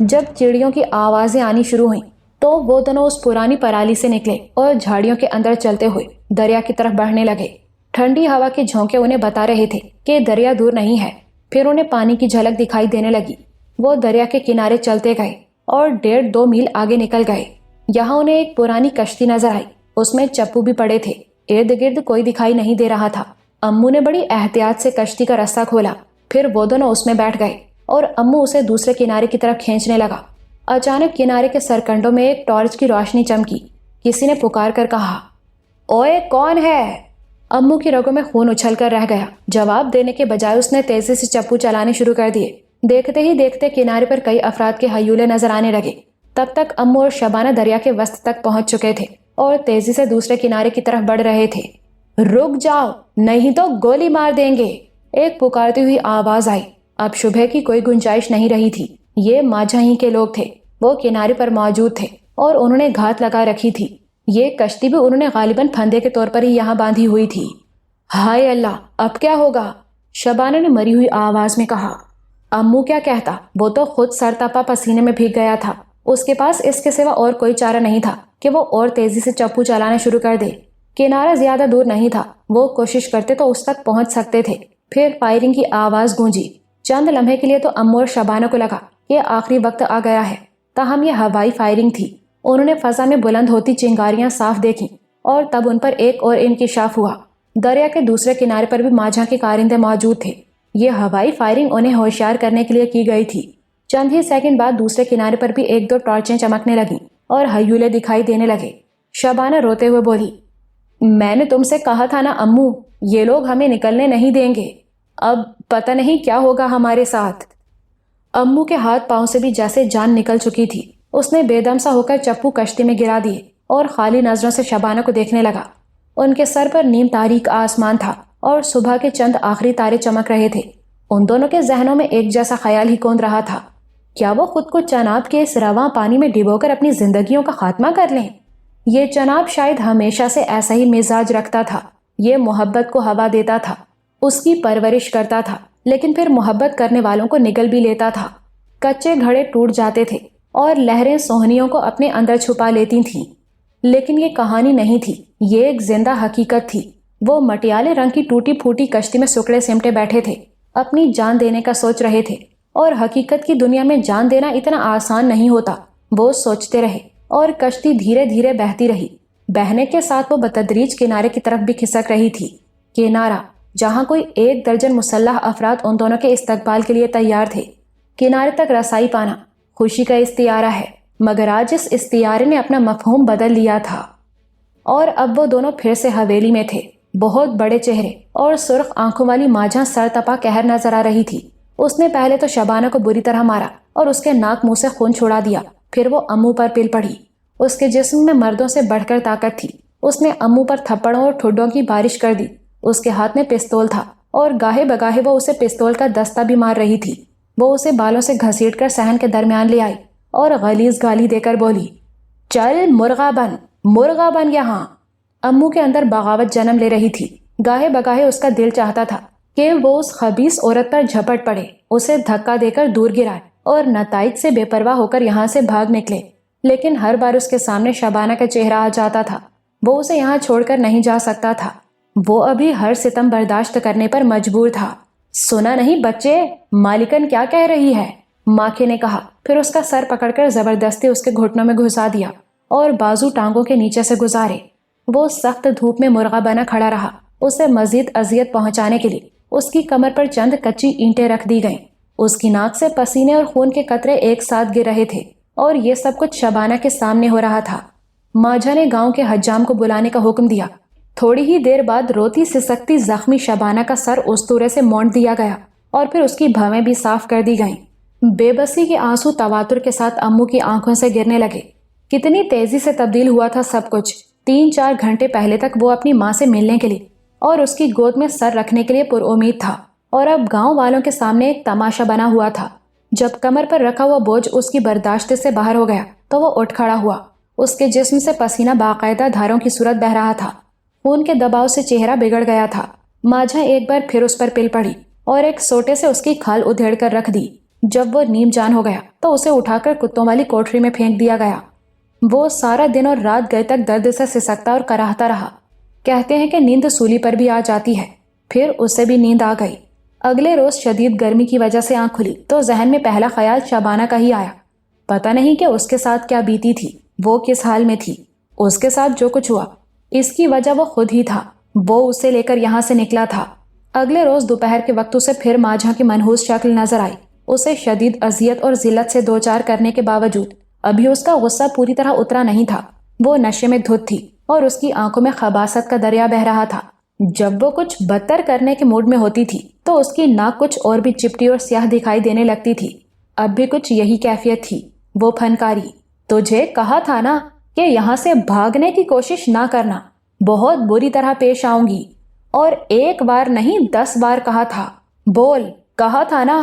جب چڑیوں کی آوازیں آنی شروع ہوئیں تو وہ دونوں اس پرانی پرالی سے نکلے اور جھاڑیوں کے اندر چلتے ہوئے دریا کی طرف بڑھنے لگے۔ ٹھنڈی ہوا کے جھونکے انہیں بتا رہے تھے کہ دریا دور نہیں ہے۔ پھر انہیں پانی کی جھلک دکھائی دینے لگی۔ وہ دریا کے کنارے چلتے گئے اور 1.5-2 میل آگے نکل گئے۔ یہاں انہیں ایک پرانی کشتی نظر آئی۔ اس میں چپو بھی پڑے تھے۔ ارد گرد کوئی دکھائی نہیں دے رہا تھا۔ امو نے بڑی احتیاط سے کشتی کا رستہ کھولا۔ پھر وہ دونوں اس میں بیٹھ گئے اور امو اسے دوسرے کنارے کی طرف کھینچنے لگا۔ اچانک کنارے کے سرکنڈوں میں ایک ٹارچ کی روشنی چمکی۔ کسی نے پکار کر کہا، اوئے کون ہے؟ امو کی رگوں میں خون اچھل کر رہ گیا۔ جواب دینے کے بجائے اس نے تیزی سے چپو چلانے شروع کر دیے۔ دیکھتے ہی دیکھتے کنارے پر کئی افراد کے ہیولے نظر آنے لگے۔ تب تک امو اور شبانہ دریا کے وسط تک پہنچ چکے تھے اور تیزی سے دوسرے کنارے کی طرف بڑھ رہے تھے۔ رک جاؤ، نہیں تو گولی مار دیں گے، ایک پکارتی ہوئی آواز آئی۔ اب شبہ کی کوئی گنجائش نہیں رہی تھی۔ یہ ماجھا ہی کے لوگ تھے۔ وہ کنارے پر موجود تھے اور انہوں نے گھات لگا رکھی تھی۔ یہ کشتی بھی انہوں نے غالباً پھندے کے طور پر ہی یہاں باندھی ہوئی تھی۔ ہائے اللہ، اب کیا ہوگا؟ شبانہ نے مری ہوئی آواز میں کہا۔ امو کیا کہتا، وہ تو خود سر تپا پسینے میں بھیگ گیا تھا۔ اس کے پاس اس کے سوا اور کوئی چارہ نہیں تھا کہ وہ اور تیزی سے چپو چلانا شروع کر دے۔ کنارہ زیادہ دور نہیں تھا۔ وہ کوشش کرتے تو اس تک پہنچ سکتے تھے۔ پھر فائرنگ کی آواز گونجی۔ چند لمحے کے لیے تو امو اور شبانہ کو لگا کہ آخری وقت آ گیا ہے، تاہم یہ ہوائی فائرنگ تھی۔ انہوں نے فضا میں بلند ہوتی چنگاریاں صاف دیکھیں اور تب ان پر ایک اور انکشاف ہوا۔ دریا کے دوسرے کنارے پر بھی ماجھا کے کارندے موجود تھے۔ یہ ہوائی فائرنگ انہیں ہوشیار کرنے کے لیے کی گئی تھی۔ چند ہی سیکنڈ بعد دوسرے کنارے پر بھی 1-2 ٹارچیں چمکنے لگیں اور ہیولے دکھائی دینے لگے۔ شبانہ روتے ہوئے بولی، میں نے تم سے کہا تھا نا امو، یہ لوگ ہمیں نکلنے نہیں دیں گے۔ اب پتہ نہیں کیا ہوگا ہمارے ساتھ۔ امو کے ہاتھ پاؤں سے بھی جیسے جان نکل چکی تھی۔ اس نے بے دم سا ہو کر چپو کشتی میں گرا دیے اور خالی نظروں سے شبانہ کو دیکھنے لگا۔ ان کے سر پر نیم تاریک آسمان تھا اور صبح کے چند آخری تارے چمک رہے تھے۔ ان دونوں کے ذہنوں میں ایک جیسا خیال ہی کوند رہا تھا، کیا وہ خود کو چناب کے اس رواں پانی میں ڈبو کر اپنی زندگیوں کا خاتمہ کر لیں؟ یہ چناب شاید ہمیشہ سے ایسا ہی مزاج رکھتا تھا۔ یہ محبت کو ہوا دیتا تھا، اس کی پرورش کرتا تھا، لیکن پھر محبت کرنے والوں کو نگل بھی لیتا تھا۔ کچے گھڑے ٹوٹ جاتے تھے اور لہریں سوہنیوں کو اپنے اندر چھپا لیتی تھیں۔ لیکن یہ کہانی نہیں تھی، یہ ایک زندہ حقیقت تھی۔ وہ مٹیالے رنگ کی ٹوٹی پھوٹی کشتی میں سکڑے سمٹے بیٹھے تھے، اپنی جان دینے کا سوچ رہے تھے، اور حقیقت کی دنیا میں جان دینا اتنا آسان نہیں ہوتا۔ وہ سوچتے رہے اور کشتی دھیرے دھیرے بہتی رہی۔ بہنے کے ساتھ وہ بتدریج کنارے کی طرف بھی کھسک رہی تھی۔ کنارہ جہاں کوئی 1 درجن مسلح افراد ان دونوں کے استقبال کے لیے تیار تھے۔ کنارے تک رسائی پانا خوشی کا استعارہ ہے، مگر آج اس استعارے نے اپنا مفہوم بدل لیا تھا، اور اب وہ دونوں پھر سے حویلی میں تھے۔ بہت بڑے چہرے اور سرخ آنکھوں والی ماجھا سر تپا قہر نظر آ رہی تھی۔ اس نے پہلے تو شبانہ کو بری طرح مارا اور اس کے ناک منہ سے خون چھڑا دیا، پھر وہ امو پر پل پڑی۔ اس کے جسم میں مردوں سے بڑھ کر طاقت تھی۔ اس نے امو پر تھپڑوں اور ٹھڈوں کی بارش کر دی۔ اس کے ہاتھ میں پستول تھا اور گاہے بگاہے وہ اسے پستول کا دستہ بھی مار رہی تھی۔ وہ اسے بالوں سے گھسیٹ کر صحن کے درمیان لے آئی اور غلیظ گالی دے کر بولی، چل مرغا بن یہاں۔ امو کے اندر بغاوت جنم لے رہی تھی۔ گاہے بگاہے اس کا دل چاہتا تھا کہ وہ اس خبیث عورت پر جھپٹ پڑے، اسے دھکا دے کر دور گرائے اور نتائج سے بے پرواہ ہو کر یہاں سے بھاگ نکلے، لیکن ہر بار اس کے سامنے شبانہ کا چہرہ آ جاتا تھا۔ وہ اسے یہاں چھوڑ کر نہیں جا سکتا تھا۔ وہ ابھی ہر ستم برداشت کرنے پر مجبور تھا۔ سنا نہیں بچے، مالکن کیا کہہ رہی ہے؟ ماکھے نے کہا، پھر اس کا سر پکڑ کر زبردستی اس کے گھٹنوں میں گھسا دیا اور بازو ٹانگوں کے نیچے سے گزارے۔ وہ سخت دھوپ میں مرغا بنا کھڑا رہا۔ اسے مزید اذیت پہنچانے کے لیے اس کی کمر پر چند کچی اینٹیں رکھ دی گئیں۔ اس کی ناک سے پسینے اور خون کے قطرے ایک ساتھ گر رہے تھے، اور یہ سب کچھ شبانہ کے سامنے ہو رہا تھا۔ ماجھا نے گاؤں کے حجام کو بلانے کا حکم دیا۔ تھوڑی ہی دیر بعد روتی سسکتی زخمی شبانہ کا سر استورے سے مونڈ دیا گیا اور پھر اس کی بھویں بھی صاف کر دی گئیں۔ بے بسی کے آنسو تواتر کے ساتھ امو کی آنکھوں سے گرنے لگے۔ کتنی تیزی سے تبدیل ہوا تھا سب کچھ۔ 3-4 گھنٹے پہلے تک وہ اپنی ماں سے ملنے کے لیے اور اس کی گود میں سر رکھنے کے لیے پر امید تھا، اور اب گاؤں والوں کے سامنے ایک تماشا بنا ہوا تھا۔ جب کمر پر رکھا ہوا بوجھ اس کی برداشت سے باہر ہو گیا تو وہ اٹھ کھڑا ہوا۔ اس کے جسم سے پسینہ باقاعدہ دھاروں کی صورت بہہ رہا تھا۔ خون کے دباؤ سے چہرہ بگڑ گیا تھا۔ ماجھا ایک بار پھر اس پر پل پڑی اور ایک سوٹے سے اس کی کھال ادھیڑ کر رکھ دی۔ جب وہ نیم جان ہو گیا تو اسے اٹھا کر کتوں والی کوٹری میں پھینک دیا گیا۔ وہ سارا دن اور رات گئے تک درد سے سسکتا اور کراہتا رہا۔ کہتے ہیں کہ نیند سولی پر بھی آ جاتی ہے، پھر اسے بھی نیند آ گئی۔ اگلے روز شدید گرمی کی وجہ سے آنکھ کھلی تو ذہن میں پہلا خیال شبانہ کا ہی آیا۔ پتہ نہیں کہ اس کے ساتھ کیا بیتی تھی، وہ کس حال میں تھی۔ اس کے ساتھ جو کچھ ہوا اس کی وجہ وہ خود ہی تھا، وہ اسے لے کر یہاں سے نکلا تھا۔ اگلے روز دوپہر کے وقت اسے پھر ماجھا کی منحوس شکل نظر آئی۔ اسے شدید اذیت اور ذلت سے دوچار کرنے کے باوجود ابھی اس کا غصہ پوری طرح اترا نہیں تھا۔ وہ نشے میں دھت تھی اور اس کی آنکھوں میں خباثت کا دریا بہہ رہا تھا۔ جب وہ کچھ بدتر کرنے کے موڈ میں ہوتی تھی تو اس کی ناک کچھ اور بھی چپٹی اور سیاہ دکھائی دینے لگتی تھی۔ اب بھی کچھ یہی کیفیت تھی۔ وہ پھنکاری، تجھے کہا تھا نا کہ یہاں سے بھاگنے کی کوشش نہ کرنا، بہت بری طرح پیش آؤں گی۔ اور ایک بار نہیں 10 بار کہا تھا، بول، کہا تھا نا۔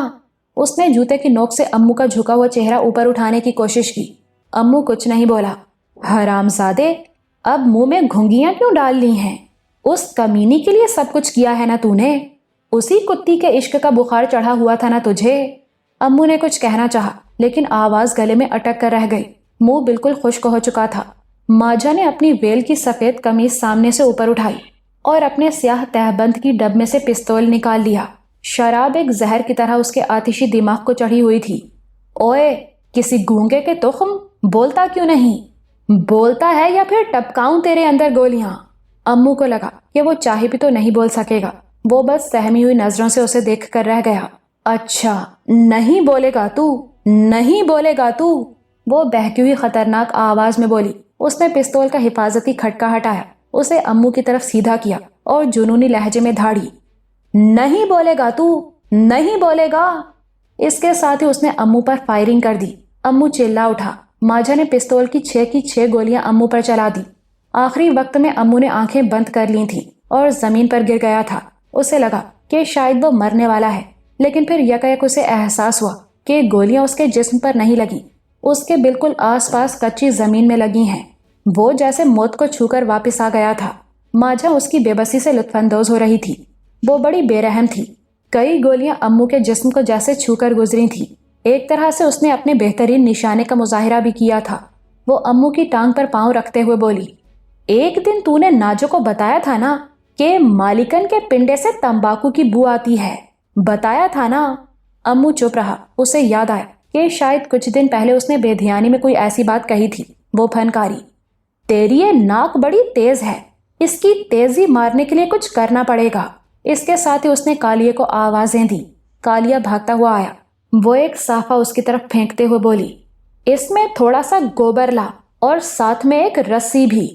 اس نے جوتے کی نوک سے امو کا جھکا ہوا چہرہ اوپر اٹھانے کی کوشش کی۔ امو کچھ نہیں بولا۔ حرامزادے، اب منہ میں گھنگیاں کیوں ڈال لی ہیں؟ اس کمینی کے لیے سب کچھ کیا ہے نا تو نے؟ اسی کتی کے عشق کا بخار چڑھا ہوا تھا نا تجھے؟ امو نے کچھ کہنا چاہا لیکن آواز گلے میں اٹک کر رہ گئی۔ منہ بالکل خشک ہو چکا تھا۔ ماجھا نے اپنی ویل کی سفید قمیص سامنے سے اوپر اٹھائی اور اپنے سیاہ تہبند کی ڈب میں سے پستول نکال لیا۔ شراب ایک زہر کی طرح اس کے آتشی دماغ کو چڑھی ہوئی تھی۔ اوئے، کسی گونگے کے تخم، بولتا کیوں نہیں؟ بولتا ہے یا پھر ٹپکاؤں تیرے اندر گولیاں؟ امو کو لگا کہ وہ چاہے بھی تو نہیں بول سکے گا۔ وہ بس سہمی ہوئی نظروں سے اسے دیکھ کر رہ گیا۔ اچھا، نہیں بولے گا تو؟ نہیں بولے گا تو؟ وہ بہکی ہوئی خطرناک آواز میں بولی۔ اس نے پستول کا حفاظتی کھٹکا ہٹایا، اسے امو کی طرف سیدھا کیا اور جنونی لہجے میں دھاڑی، نہیں بولے گا تو؟ نہیں بولے گا؟ اس کے ساتھ ہی اس نے امو پر فائرنگ کر دی۔ امو چلا اٹھا۔ ماجھا نے پستول کی 6 کی 6 گولیاں امو پر چلا دی۔ آخری وقت میں امو نے آنکھیں بند کر لی تھیں اور زمین پر گر گیا تھا۔ اسے لگا کہ شاید وہ مرنے والا ہے، لیکن پھر یکایک اسے احساس ہوا کہ گولیاں اس کے جسم پر نہیں لگی، اس کے بالکل آس پاس کچی زمین میں لگی ہیں۔ وہ جیسے موت کو چھو کر واپس آ گیا تھا۔ ماجھا اس کی بے بسی سے لطف اندوز ہو رہی تھی۔ وہ بڑی بے رحم تھی۔ کئی گولیاں امو کے جسم کو جیسے چھو کر گزری تھی۔ ایک طرح سے اس نے اپنے بہترین نشانے کا مظاہرہ بھی کیا تھا۔ وہ امو کی ٹانگ پر پاؤں رکھتے ہوئے بولی، ایک دن تو نے ناجو کو بتایا تھا نا کہ مالکن کے پنڈے سے تمباکو کی بو آتی ہے، بتایا تھا نا؟ امو چپ رہا۔ اسے یاد آیا کہ شاید کچھ دن پہلے اس نے بے دھیانی میں کوئی ایسی بات کہی تھی۔ وہ پھنکاری، تیری یہ ناک بڑی تیز ہے، اس کی تیزی مارنے کے لیے کچھ کرنا پڑے گا۔ اس کے ساتھ ہی اس نے کالیے کو آوازیں دی۔ کالیا بھاگتا ہوا آیا۔ وہ ایک صافہ اس کی طرف پھینکتے ہوئے بولی، اس میں تھوڑا سا گوبر لا اور ساتھ میں ایک رسی بھی۔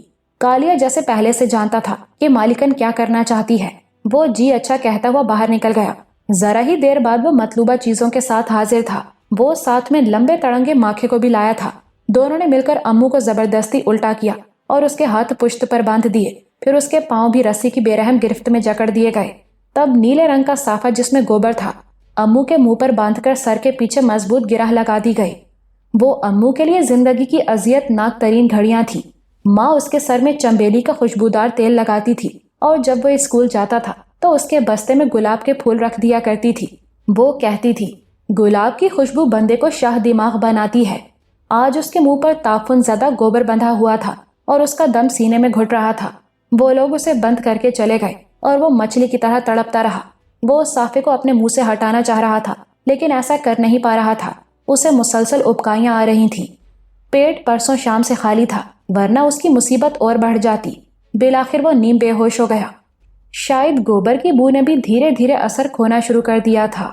کالیا جیسے پہلے سے جانتا تھا کہ مالکن کیا کرنا چاہتی ہے۔ وہ جی اچھا کہتا ہوا باہر نکل گیا۔ ذرا ہی دیر بعد وہ مطلوبہ چیزوں کے ساتھ حاضر تھا۔ وہ ساتھ میں لمبے تڑنگے ماکھے کو بھی لایا تھا۔ دونوں نے مل کر امو کو زبردستی الٹا کیا اور اس کے ہاتھ پشت پر باندھ دیے، پھر اس کے پاؤں بھی رسی کی بے رحم گرفت میں جکڑ دیے گئے۔ تب نیلے رنگ کا صافہ جس میں گوبر تھا امو کے منہ پر باندھ کر سر کے پیچھے مضبوط گرہ لگا دی گئی۔ وہ امو کے لیے زندگی کی اذیت ناک ترین گھڑیاں تھیں۔ ماں اس کے سر میں چمبیلی کا خوشبودار تیل لگاتی تھی اور جب وہ اسکول جاتا تھا تو اس کے بستے میں گلاب کے پھول رکھ دیا کرتی تھی۔ وہ کہتی تھی، گلاب کی خوشبو بندے کو شاہ دماغ بناتی ہے۔ آج اس کے منہ پر تعفن زدہ گوبر بندھا ہوا تھا اور اس کا دم سینے میں گھٹ رہا تھا۔ وہ لوگ اسے بند کر کے چلے گئے اور وہ مچھلی کی طرح تڑپتا رہا۔ وہ اس صافے کو اپنے منہ سے ہٹانا چاہ رہا تھا لیکن ایسا کر نہیں پا رہا تھا۔ اسے مسلسل ابکائیاں آ رہی تھیں۔ پیٹ پرسوں شام سے خالی تھا ورنہ اس کی مصیبت اور بڑھ جاتی۔ بالآخر وہ نیم بے ہوش ہو گیا۔ شاید گوبر کی بو نے بھی دھیرے دھیرے اثر کھونا شروع کر دیا تھا۔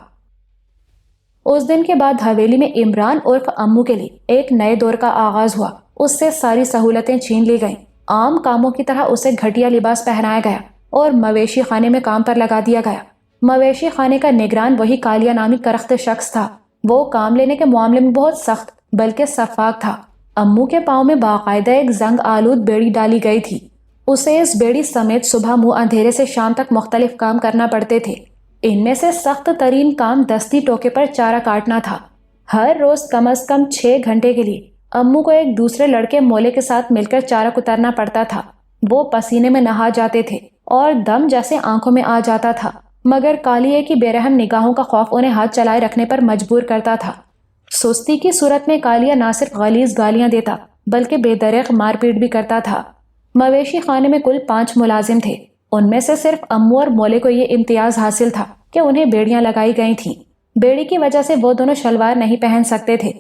اس دن کے بعد حویلی میں عمران عرف امو کے لیے ایک نئے دور کا آغاز ہوا۔ اس سے ساری سہولتیں چھین لی گئیں۔ عام کاموں کی طرح اسے گھٹیا لباس پہنایا گیا اور مویشی خانے میں کام پر لگا دیا گیا۔ مویشی خانے کا نگران وہی کالیا نامی کرخت شخص تھا۔ وہ کام لینے کے معاملے میں بہت سخت بلکہ شفاق تھا۔ امو کے پاؤں میں باقاعدہ ایک زنگ آلود بیڑی ڈالی گئی تھی۔ اسے اس بیڑی سمیت صبح منہ اندھیرے سے شام تک مختلف کام کرنا پڑتے تھے۔ ان میں سے سخت ترین کام دستی ٹوکے پر چارہ کاٹنا تھا۔ ہر روز کم از کم 6 گھنٹے کے لیے امو کو ایک دوسرے لڑکے مولے کے ساتھ مل کر چارہ کترنا پڑتا تھا۔ وہ پسینے میں نہا جاتے تھے اور دم جیسے آنکھوں میں آ جاتا تھا۔ مگر کالیے کی بے رحم نگاہوں کا خوف انہیں ہاتھ چلائے رکھنے پر مجبور کرتا تھا۔ سستی کی صورت میں کالیہ نہ صرف غلیظ گالیاں دیتا بلکہ بے دریغ مار پیٹ بھی کرتا تھا۔ مویشی خانے میں کل 5 ملازم تھے، ان میں سے صرف امو اور مولے کو یہ امتیاز حاصل تھا کہ انہیں بیڑیاں لگائی گئی تھیں۔ بیڑی کی وجہ سے وہ دونوں شلوار نہیں پہن سکتے تھے،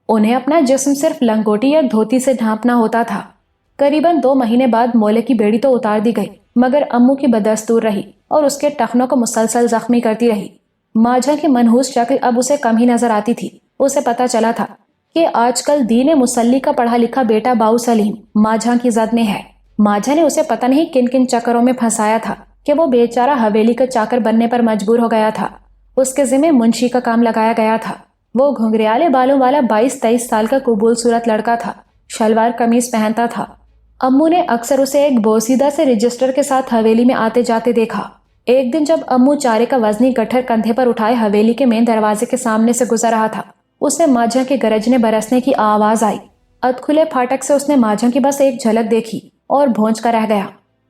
انہیں اپنا جسم صرف لنگوٹی یا دھوتی سے ڈھانپنا ہوتا تھا۔ قریباً 2 مہینے بعد مولے کی بیڑی تو اتار دی گئی، مگر امو کی بدستور رہی اور اس کے ٹخنوں کو مسلسل زخمی کرتی رہی۔ ماجھا کی منحوس شکل اب اسے کم ہی نظر آتی تھی۔ اسے پتا چلا تھا کہ آج کل دین مسلی کا پڑھا لکھا بیٹا باؤ سلیم ماجھا کی زد میں ہے۔ ماجھا نے اسے پتہ نہیں کن کن چکروں میں پھنسایا تھا کہ وہ بیچارہ حویلی کا چاکر بننے پر مجبور ہو گیا تھا۔ اس کے ذمہ منشی کا کام لگایا گیا تھا۔ وہ گھنگریالے بالوں والا 22-23 سال کا قبول صورت لڑکا تھا، شلوار قمیض پہنتا تھا۔ امو نے اکثر اسے ایک بوسیدہ سے رجسٹر کے ساتھ حویلی میں آتے جاتے دیکھا۔ ایک دن جب امو چارے کا وزنی گٹھر کندھے پر اٹھائے حویلی کے مین دروازے کے سامنے سے گزر رہا تھا، اسے ماجھا کے گرجنے برسنے کی آواز آئی۔ ادکھلے پھاٹک سے اس نے ماجھا کی بس ایک جھلک دیکھی اور بھونج کر رہ گیا۔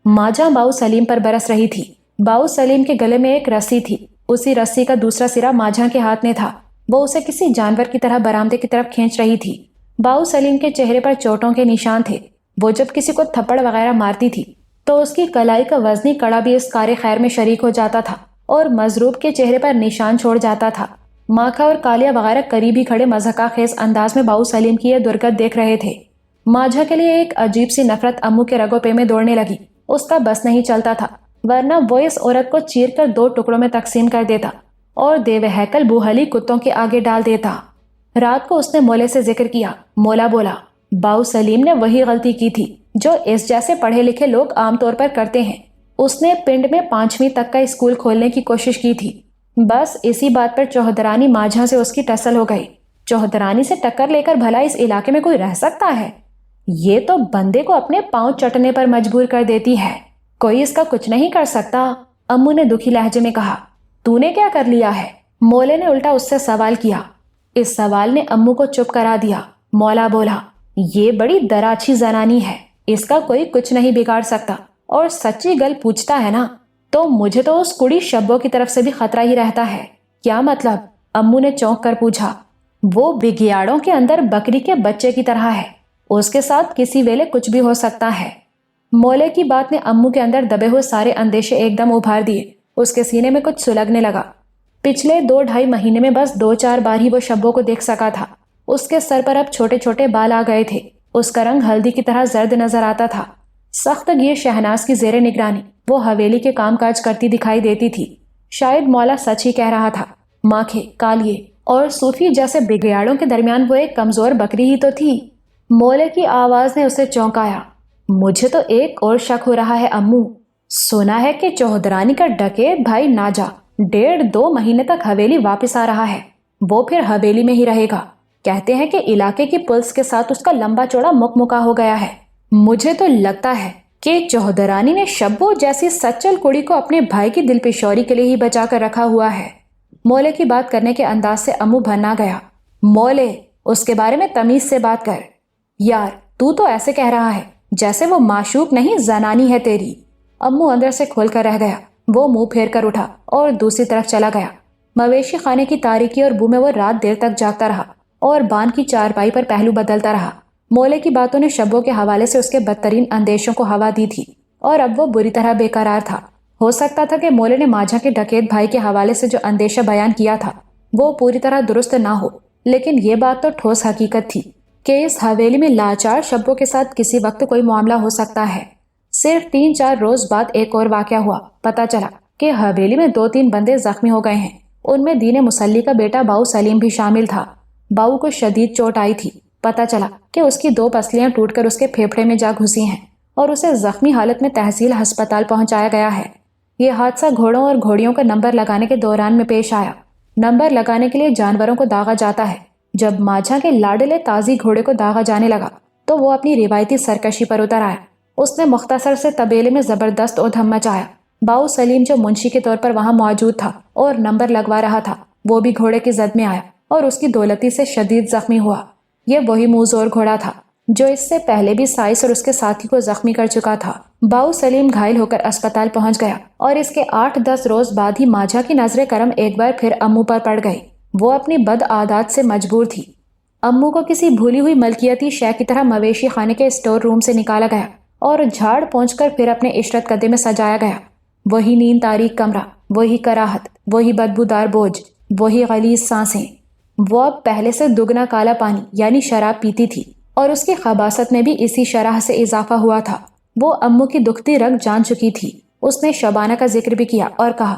ماجھا باؤ سلیم پر برس رہی تھی۔ باؤ سلیم کے گلے میں ایک رسی تھی، اسی رسی کا دوسرا سرا ماجھا کے ہاتھ میں تھا۔ وہ اسے کسی جانور کی طرح برآمدے کی طرف کھینچ رہی تھی۔ باؤ سلیم کے چہرے پر چوٹوں کے نشان تھے۔ وہ جب کسی کو تھپڑ وغیرہ مارتی تھی تو اس کی کلائی کا وزنی کڑا بھی اس کار خیر میں شریک ہو جاتا تھا اور مضروب کے چہرے پر نشان چھوڑ جاتا تھا۔ ماکھا اور کالیا وغیرہ قریب ہی کھڑے مضحکہ خیز انداز میں باؤ سلیم کی یہ درگت دیکھ رہے تھے۔ ماجھا کے لیے ایک عجیب سی نفرت امو کے رگوں پہ میں دوڑنے لگی۔ اس کا بس نہیں چلتا تھا، ورنہ وہ اس عورت کو چیر کر 2 ٹکڑوں میں تقسیم کر دیتا اور دیو ہیکل بوہلی کتوں کے آگے ڈال دیتا۔ رات کو اس نے مولے سے ذکر کیا۔ مولا بولا، باؤ سلیم نے وہی غلطی کی تھی جو اس جیسے پڑھے لکھے لوگ عام طور پر کرتے ہیں۔ اس نے پنڈ میں 5ویں تک کا اسکول کھولنے کی کوشش کی تھی۔ بس اسی بات پر چوہدرانی ماجھا سے اس کی ٹسل ہو گئی۔ چوہدرانی سے ٹکر لے کر بھلا اس علاقے میں کوئی رہ سکتا ہے؟ یہ تو بندے کو اپنے پاؤں چٹنے پر مجبور کر دیتی ہے، کوئی اس کا کچھ نہیں کر سکتا۔ امو نے دکھی لہجے میں کہا۔ تو نے کیا کر لیا ہے؟ مولے نے الٹا اس سے سوال کیا۔ اس سوال نے امو کو چپ کرا دیا۔ مولا بولا، یہ بڑی دراچھی زنانی ہے، اس کا کوئی کچھ نہیں بگاڑ سکتا، اور سچی گل پوچھتا ہے نا تو مجھے تو اس کڑی شبوں کی طرف سے بھی خطرہ ہی رہتا ہے۔ کیا مطلب؟ امو نے چونک کر پوچھا۔ وہ بگیاڑوں کے اندر بکری کے بچے کی طرح ہے، اس کے ساتھ کسی ویلے کچھ بھی ہو سکتا ہے۔ مولے کی بات نے امو کے اندر دبے ہوئے سارے اندیشے ایک دم ابھار دیے۔ اس کے سینے میں کچھ سلگنے لگا۔ پچھلے 2-2.5 مہینے میں بس 2-4 بار ہی وہ شبوں کو دیکھ سکا تھا۔ اس کے سر پر اب چھوٹے چھوٹے بال آ گئے تھے، اس کا رنگ ہلدی کی طرح زرد نظر آتا تھا۔ سخت گیر شہناز کی زیر نگرانی وہ حویلی کے کام کاج کرتی دکھائی دیتی تھی۔ شاید مولا سچ ہی کہہ رہا تھا، ماکھے، کالیے اور صوفی جیسے بگیاڑوں کے درمیان وہ ایک کمزور بکری ہی تو تھی۔ مولے کی آواز نے اسے چونکایا۔ مجھے تو ایک اور شک ہو رہا ہے امو، سنا ہے کہ چوہدرانی کا ڈکیت بھائی ناجا 1.5-2 مہینے تک حویلی واپس آ رہا ہے۔ وہ پھر حویلی میں ہی رہے گا۔ کہتے ہیں کہ علاقے کی پولیس کے ساتھ اس کا لمبا چوڑا مکمکا ہو گیا ہے۔ مجھے تو لگتا ہے کہ چوہدرانی نے شبو جیسی سچل کڑی کو اپنے بھائی کی دل پشوری کے لیے ہی بچا کر رکھا ہوا ہے۔ مولے کی بات کرنے کے انداز سے امو بھرنا گیا۔ مولے، اس کے بارے میں تمیز سے بات کر۔ یار، تو ایسے کہہ رہا ہے جیسے وہ معشوق نہیں زنانی ہے تیری۔ امو اندر سے کھول کر رہ گیا۔ وہ منہ پھیر کر اٹھا اور دوسری طرف چلا گیا۔ مویشی خانے کی تاریکی اور بو میں وہ رات دیر تک جاگتا رہا اور بان کی چارپائی پر پہلو بدلتا رہا۔ مولے کی باتوں نے شبوں کے حوالے سے اس کے بدترین اندیشوں کو ہوا دی تھی اور اب وہ بری طرح بے قرار تھا۔ ہو سکتا تھا کہ مولے نے ماجھا کے ڈکیت بھائی کے حوالے سے جو اندیشہ بیان کیا تھا وہ پوری طرح درست نہ ہو، لیکن یہ بات تو ٹھوس حقیقت تھی کہ اس حویلی میں لاچار شبوں کے ساتھ کسی وقت کوئی معاملہ ہو سکتا ہے۔ صرف 3-4 روز بعد ایک اور واقعہ ہوا۔ پتا چلا کہ حویلی میں 2-3 بندے زخمی ہو گئے ہیں، ان میں دین مسلی کا بیٹا باؤ سلیم بھی شامل تھا۔ باؤ کو شدید چوٹ آئی تھی۔ پتا چلا کہ اس کی 2 پسلیاں ٹوٹ کر اس کے پھیپھڑے میں جا گھسی ہیں اور اسے زخمی حالت میں تحصیل ہسپتال پہنچایا گیا ہے۔ یہ حادثہ گھوڑوں اور گھوڑیوں کا نمبر لگانے کے دوران میں پیش آیا۔ نمبر لگانے کے لیے جانوروں کو داغا جاتا ہے۔ جب ماجھا کے لاڈلے تازی گھوڑے کو داغا جانے لگا تو وہ اپنی روایتی سرکشی پر اتر آیا۔ اس نے مختصر سے طبیلے میں زبردست ادھم مچایا۔ باؤ سلیم جو منشی کے طور پر وہاں موجود تھا اور نمبر لگوا رہا تھا، وہ بھی گھوڑے کی زد میں آیا اور اس کی دولتی سے شدید زخمی ہوا۔ یہ وہی منہ زور گھوڑا تھا جو اس سے پہلے بھی سائس اور اس کے ساتھی کو زخمی کر چکا تھا۔ باؤ سلیم گھائل ہو کر اسپتال پہنچ گیا اور اس کے 8-10 روز بعد ہی ماجھا کی نظر کرم ایک بار پھر امو پر پڑ گئی۔ وہ اپنی بد عادات سے مجبور تھی۔ امو کو کسی بھولی ہوئی ملکیتی شے کی طرح مویشی خانے کے اسٹور روم سے نکالا گیا اور جھاڑ پہنچ کر پھر اپنے عشرت گدے میں سجایا گیا۔ وہی نیند تاریک کمرہ، وہی کراہت، وہی بدبودار بوجھ، وہی غلیظ سانسیں۔ وہ اب پہلے سے دگنا کالا پانی یعنی شراب پیتی تھی اور اس کی خباثت میں بھی اسی شرح سے اضافہ ہوا تھا۔ وہ امو کی دکھتی رگ جان چکی تھی۔ اس نے شبانہ کا ذکر بھی کیا اور کہا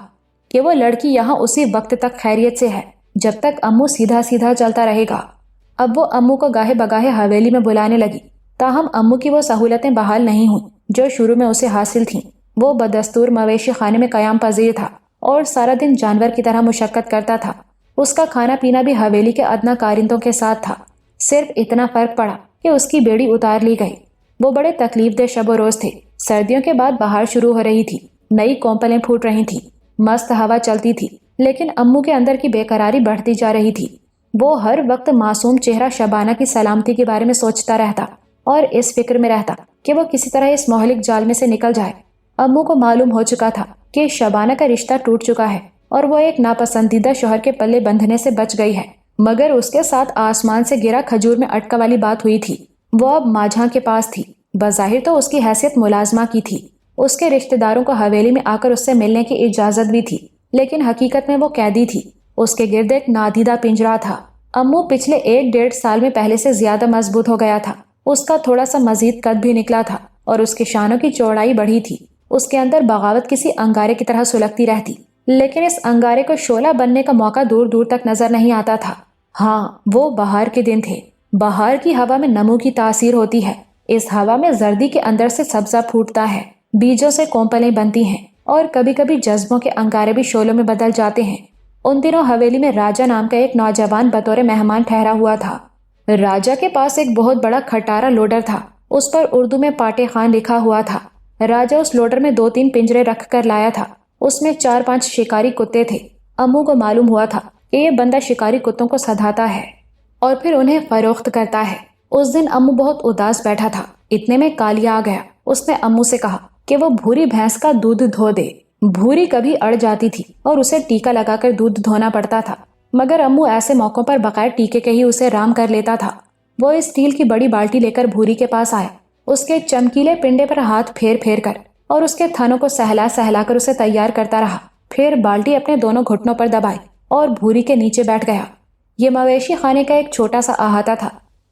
کہ وہ لڑکی یہاں اسی وقت تک خیریت سے ہے جب تک امو سیدھا سیدھا چلتا رہے گا۔ اب وہ امو کو گاہے بگاہے حویلی میں بلانے لگی، تاہم امو کی وہ سہولتیں بحال نہیں ہوئیں جو شروع میں اسے حاصل تھیں۔ وہ بدستور مویشی خانے میں قیام پذیر تھا اور سارا دن جانور کی طرح مشقت کرتا تھا۔ اس کا کھانا پینا بھی حویلی کے ادنا کارندوں کے ساتھ تھا۔ صرف اتنا فرق پڑا کہ اس کی بیڑی اتار لی گئی۔ وہ بڑے تکلیف دہ شب و روز تھے۔ سردیوں کے بعد بہار شروع ہو رہی تھی، نئی کونپلیں پھوٹ رہی تھیں، مست ہوا چلتی تھی، لیکن امو کے اندر کی بے قراری بڑھتی جا رہی تھی۔ وہ ہر وقت معصوم چہرہ شبانہ کی سلامتی کے بارے میں سوچتا رہتا اور اس فکر میں رہتا کہ وہ کسی طرح اس مہلک جال میں سے نکل جائے۔ امو کو معلوم ہو چکا تھا کہ شبانہ کا رشتہ ٹوٹ چکا ہے اور وہ ایک ناپسندیدہ شوہر کے پلے بندھنے سے بچ گئی ہے، مگر اس کے ساتھ آسمان سے گرا کھجور میں اٹکا والی بات ہوئی تھی۔ وہ اب ماجھا کے پاس تھی۔ بظاہر تو اس کی حیثیت ملازمہ کی تھی، اس کے رشتہ داروں کو حویلی میں آ کر اس سے ملنے کی اجازت بھی تھی، لیکن حقیقت میں وہ قیدی تھی۔ اس کے گرد ایک نادیدہ پنجرا تھا۔ امو پچھلے 1-1.5 سال میں پہلے سے زیادہ مضبوط ہو گیا تھا۔ اس کا تھوڑا سا مزید قد بھی نکلا تھا اور اس کے شانوں کی چوڑائی بڑھی تھی۔ اس کے اندر بغاوت کسی انگارے کی طرح سلگتی رہتی، لیکن اس انگارے کو شعلہ بننے کا موقع دور دور تک نظر نہیں آتا تھا۔ ہاں، وہ بہار کے دن تھے۔ بہار کی ہوا میں نمو کی تاثیر ہوتی ہے۔ اس ہوا میں زردی کے اندر سے سبزہ پھوٹتا ہے، بیجوں سے کونپلیں بنتی ہیں اور کبھی کبھی جذبوں کے انگارے بھی شعلوں میں بدل جاتے ہیں۔ ان دنوں حویلی میں راجہ نام کا ایک نوجوان بطور مہمان ٹھہرا ہوا تھا۔ راجہ کے پاس ایک بہت بڑا کھٹارا لوڈر تھا، اس پر اردو میں پاٹے خان لکھا ہوا تھا۔ راجہ اس لوڈر میں 2-3 پنجرے رکھ کر لایا تھا۔ اس میں 4-5 شکاری کتے تھے۔ امو کو معلوم ہوا تھا کہ یہ بندہ شکاری کتوں کو سدھاتا ہے اور پھر انہیں فروخت کرتا ہے۔ اس دن امو بہت اداس بیٹھا تھا، اتنے میں کالیا آ گیا۔ اس نے امو سے کہا کہ وہ بھوری بھینس کا دودھ دھو دے۔ بھوری کبھی اڑ جاتی تھی اور اسے ٹیکا لگا کر دودھ دھونا پڑتا تھا، مگر امو ایسے موقعوں پر بغیر ٹیکے کے ہی اسے رام کر لیتا تھا۔ وہ اسٹیل کی بڑی بالٹی لے کر بھوری کے پاس آیا، اس کے چمکیلے پنڈے پر ہاتھ پھیر پھیر کر اور اس کے تھنوں کو سہلا سہلا کر اسے تیار کرتا رہا۔ پھر بالٹی اپنے دونوں گھٹنوں پر دبائی اور بھوری کے نیچے بیٹھ گیا۔ یہ مویشی خانے کا ایک چھوٹا سا احاطہ تھا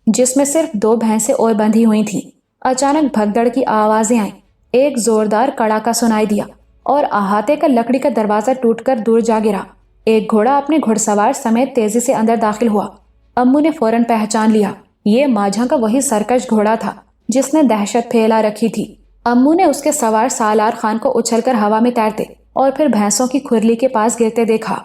جس میں صرف 2 بھینسیں اور بندھی ہوئی تھیں۔ اچانک بھگدڑ کی آوازیں آئیں، ایک زوردار کڑاکا سنائی دیا اور احاطے کا لکڑی کا دروازہ ٹوٹ کر دور جا گرا۔ ایک گھوڑا اپنے گھڑ سوار سمیت تیزی سے اندر داخل ہوا۔ امو نے فوراً پہچان لیا، یہ ماجھا کا وہی سرکش گھوڑا تھا جس نے دہشت پھیلا رکھی تھی۔ امو نے اس کے سوار سالار خان کو اچھل کر ہوا میں تیرتے اور پھر بھینسوں کی کھرلی کے پاس گرتے دیکھا۔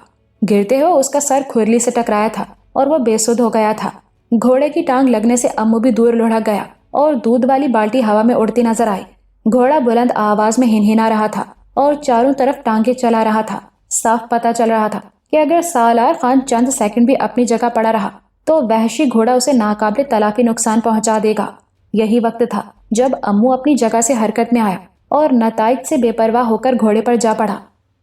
گرتے ہوئے اس کا سر کھرلی سے ٹکرایا تھا اور وہ بے سدھ ہو گیا تھا۔ گھوڑے کی ٹانگ لگنے سے امو بھی دور لڑھک گیا اور دودھ والی بالٹی ہوا میں اڑتی نظر آئی۔ گھوڑا بلند آواز میں ہنہنا رہا تھا اور چاروں طرف ٹانگیں چلا رہا تھا۔ صاف پتہ چل رہا تھا کہ اگر سالار خان چند سیکنڈ بھی اپنی جگہ پڑا رہا تو وحشی گھوڑا اسے ناقابل تلافی نقصان پہنچا دے گا۔ یہی وقت تھا جب امو اپنی جگہ سے حرکت میں آیا اور نتائج سے بے پرواہ ہو کر گھوڑے پر جا پڑا۔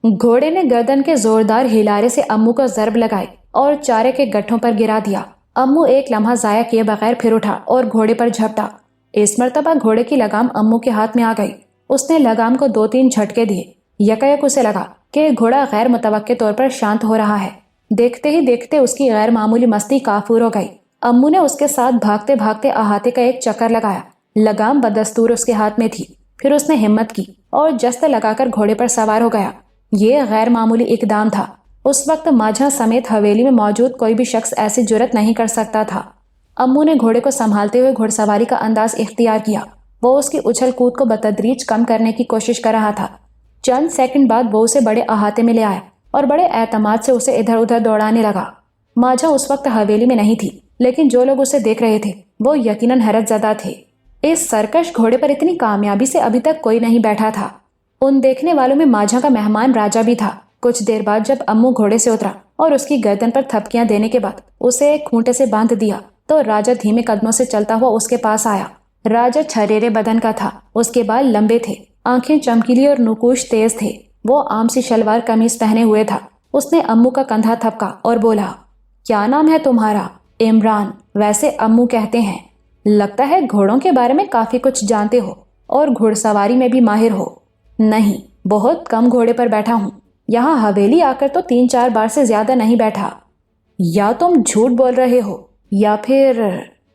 گھوڑے نے گردن کے زوردار ہلارے سے امو کو ضرب لگائی اور چارے کے گٹھوں پر گرا دیا۔ امو ایک لمحہ ضائع کیے بغیر پھر اٹھا اور گھوڑے پر جھپٹا۔ اس مرتبہ گھوڑے کی لگام امو کے ہاتھ میں آ گئی۔ اس نے لگام کو 2-3 جھٹکے دیے۔ یکایک اسے لگا کہ گھوڑا غیر متوقع طور پر شانت ہو رہا ہے۔ دیکھتے ہی دیکھتے اس کی غیر معمولی مستی کافور ہو گئی۔ امو نے اس کے ساتھ بھاگتے بھاگتے احاطے کا ایک چکر لگایا۔ لگام بدستور اس کے ہاتھ میں تھی۔ پھر اس نے ہمت کی اور جست لگا کر گھوڑے پر سوار ہو گیا۔ یہ غیر معمولی اقدام تھا۔ اس وقت ماجھا سمیت حویلی میں موجود کوئی بھی شخص ایسی جرت نہیں کر سکتا تھا۔ امو نے گھوڑے کو سنبھالتے ہوئے گھڑ سواری کا انداز اختیار کیا۔ وہ اس کی اچھل کود کو بتدریج کم کرنے کی کوشش کر رہا تھا۔ چند سیکنڈ بعد وہ اسے بڑے احاطے میں لے آیا اور بڑے اعتماد سے اسے ادھر ادھر دوڑانے لگا۔ ماجھا اس وقت حویلی میں نہیں تھی، لیکن جو لوگ اسے دیکھ رہے تھے وہ یقیناً حیرت زدہ تھے۔ اس سرکش گھوڑے پر اتنی کامیابی سے ابھی تک کوئی نہیں بیٹھا تھا۔ ان دیکھنے والوں میں ماجھا کا مہمان راجہ بھی تھا۔ کچھ دیر بعد جب امو گھوڑے سے اترا اور اس کی گردن پر تھپکیاں دینے کے بعد اسے ایک کھونٹے سے باندھ دیا تو راجا دھیمے قدموں سے چلتا ہوا اس کے پاس آیا۔ راجا چھریرے بدن کا تھا، اس کے بال لمبے تھے، آنکھیں چمکیلی اور نقوش تیز تھے۔ وہ عام سی شلوار قمیص پہنے ہوئے تھا۔ اس نے امو کا کندھا تھپکا اور بولا، کیا نام ہے تمہارا؟ عمران، ویسے امو کہتے ہیں۔ لگتا ہے گھوڑوں کے بارے میں کافی کچھ جانتے ہو اور گھوڑ سواری میں بھی ماہر ہو۔ نہیں، بہت کم گھوڑے پر بیٹھا ہوں، یہاں حویلی آ کر تو 3-4 بار سے زیادہ نہیں بیٹھا۔ یا تم جھوٹ بول رہے ہو یا پھر…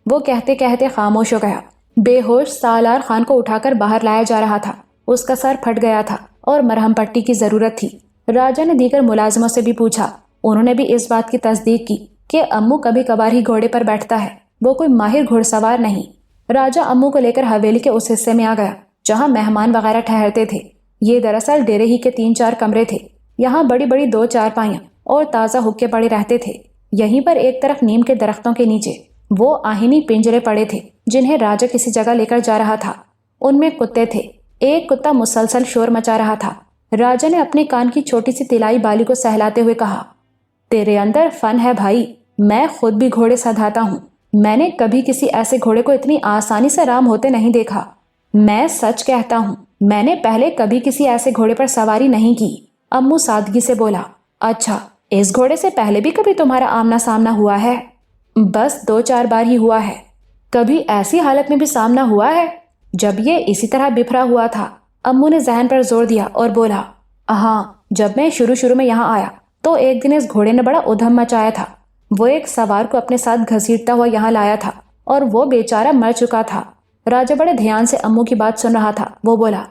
وہ کہتے کہتے خاموش ہو گیا۔ بے ہوش سالار خان کو اٹھا کر باہر لایا جا رہا تھا۔ اس کا سر پھٹ گیا تھا اور مرہم پٹی کی ضرورت تھی۔ راجا نے دیگر ملازموں سے بھی پوچھا، انہوں نے بھی اس بات کی تصدیق کی کہ امو کبھی کبھار ہی گھوڑے پر بیٹھتا ہے، وہ کوئی ماہر گھوڑ سوار نہیں۔ راجا امو کو لے کر حویلی کے اس حصے میں آ گیا جہاں مہمان وغیرہ ٹھہرتے تھے۔ یہ دراصل ڈیرے ہی کے 3-4 کمرے تھے۔ یہاں بڑی بڑی 2 چارپائیاں اور تازہ حقے پڑے رہتے تھے۔ یہیں پر ایک طرف نیم کے درختوں کے نیچے وہ آہنی پنجرے پڑے تھے جنہیں راجا کسی جگہ لے کر جا رہا تھا۔ ان میں کتے تھے۔ ایک کتا مسلسل شور مچا رہا تھا۔ راجا نے اپنے کان کی چھوٹی سی طلائی بالی کو سہلاتے ہوئے کہا، تیرے اندر فن ہے بھائی، میں خود بھی گھوڑے سدھاتا ہوں۔ میں نے کبھی کسی ایسے گھوڑے کو اتنی آسانی سے رام ہوتے نہیں دیکھا۔ میں سچ کہتا ہوں، میں نے پہلے کبھی کسی ایسے گھوڑے پر سواری نہیں کی۔ امو سادگی سے بولا، اچھا، اس گھوڑے سے پہلے بھی کبھی تمہارا آمنا سامنا ہوا ہے؟ بس 2-4 بار ہی ہوا ہے۔ کبھی ایسی حالت میں بھی سامنا ہوا ہے جب یہ اسی طرح بفرا ہوا تھا؟ امو نے ذہن پر زور دیا اور بولا، ہاں، جب میں شروع میں یہاں آیا تو ایک دن اس گھوڑے نے بڑا ادھم مچایا تھا۔ وہ ایک سوار کو اپنے ساتھ گھسیٹتا ہوا یہاں لایا تھا اور وہ بیچارہ مر چکا تھا۔ راجا بڑے دھیان سے امو کی بات سن رہا تھا۔ وہ بولا،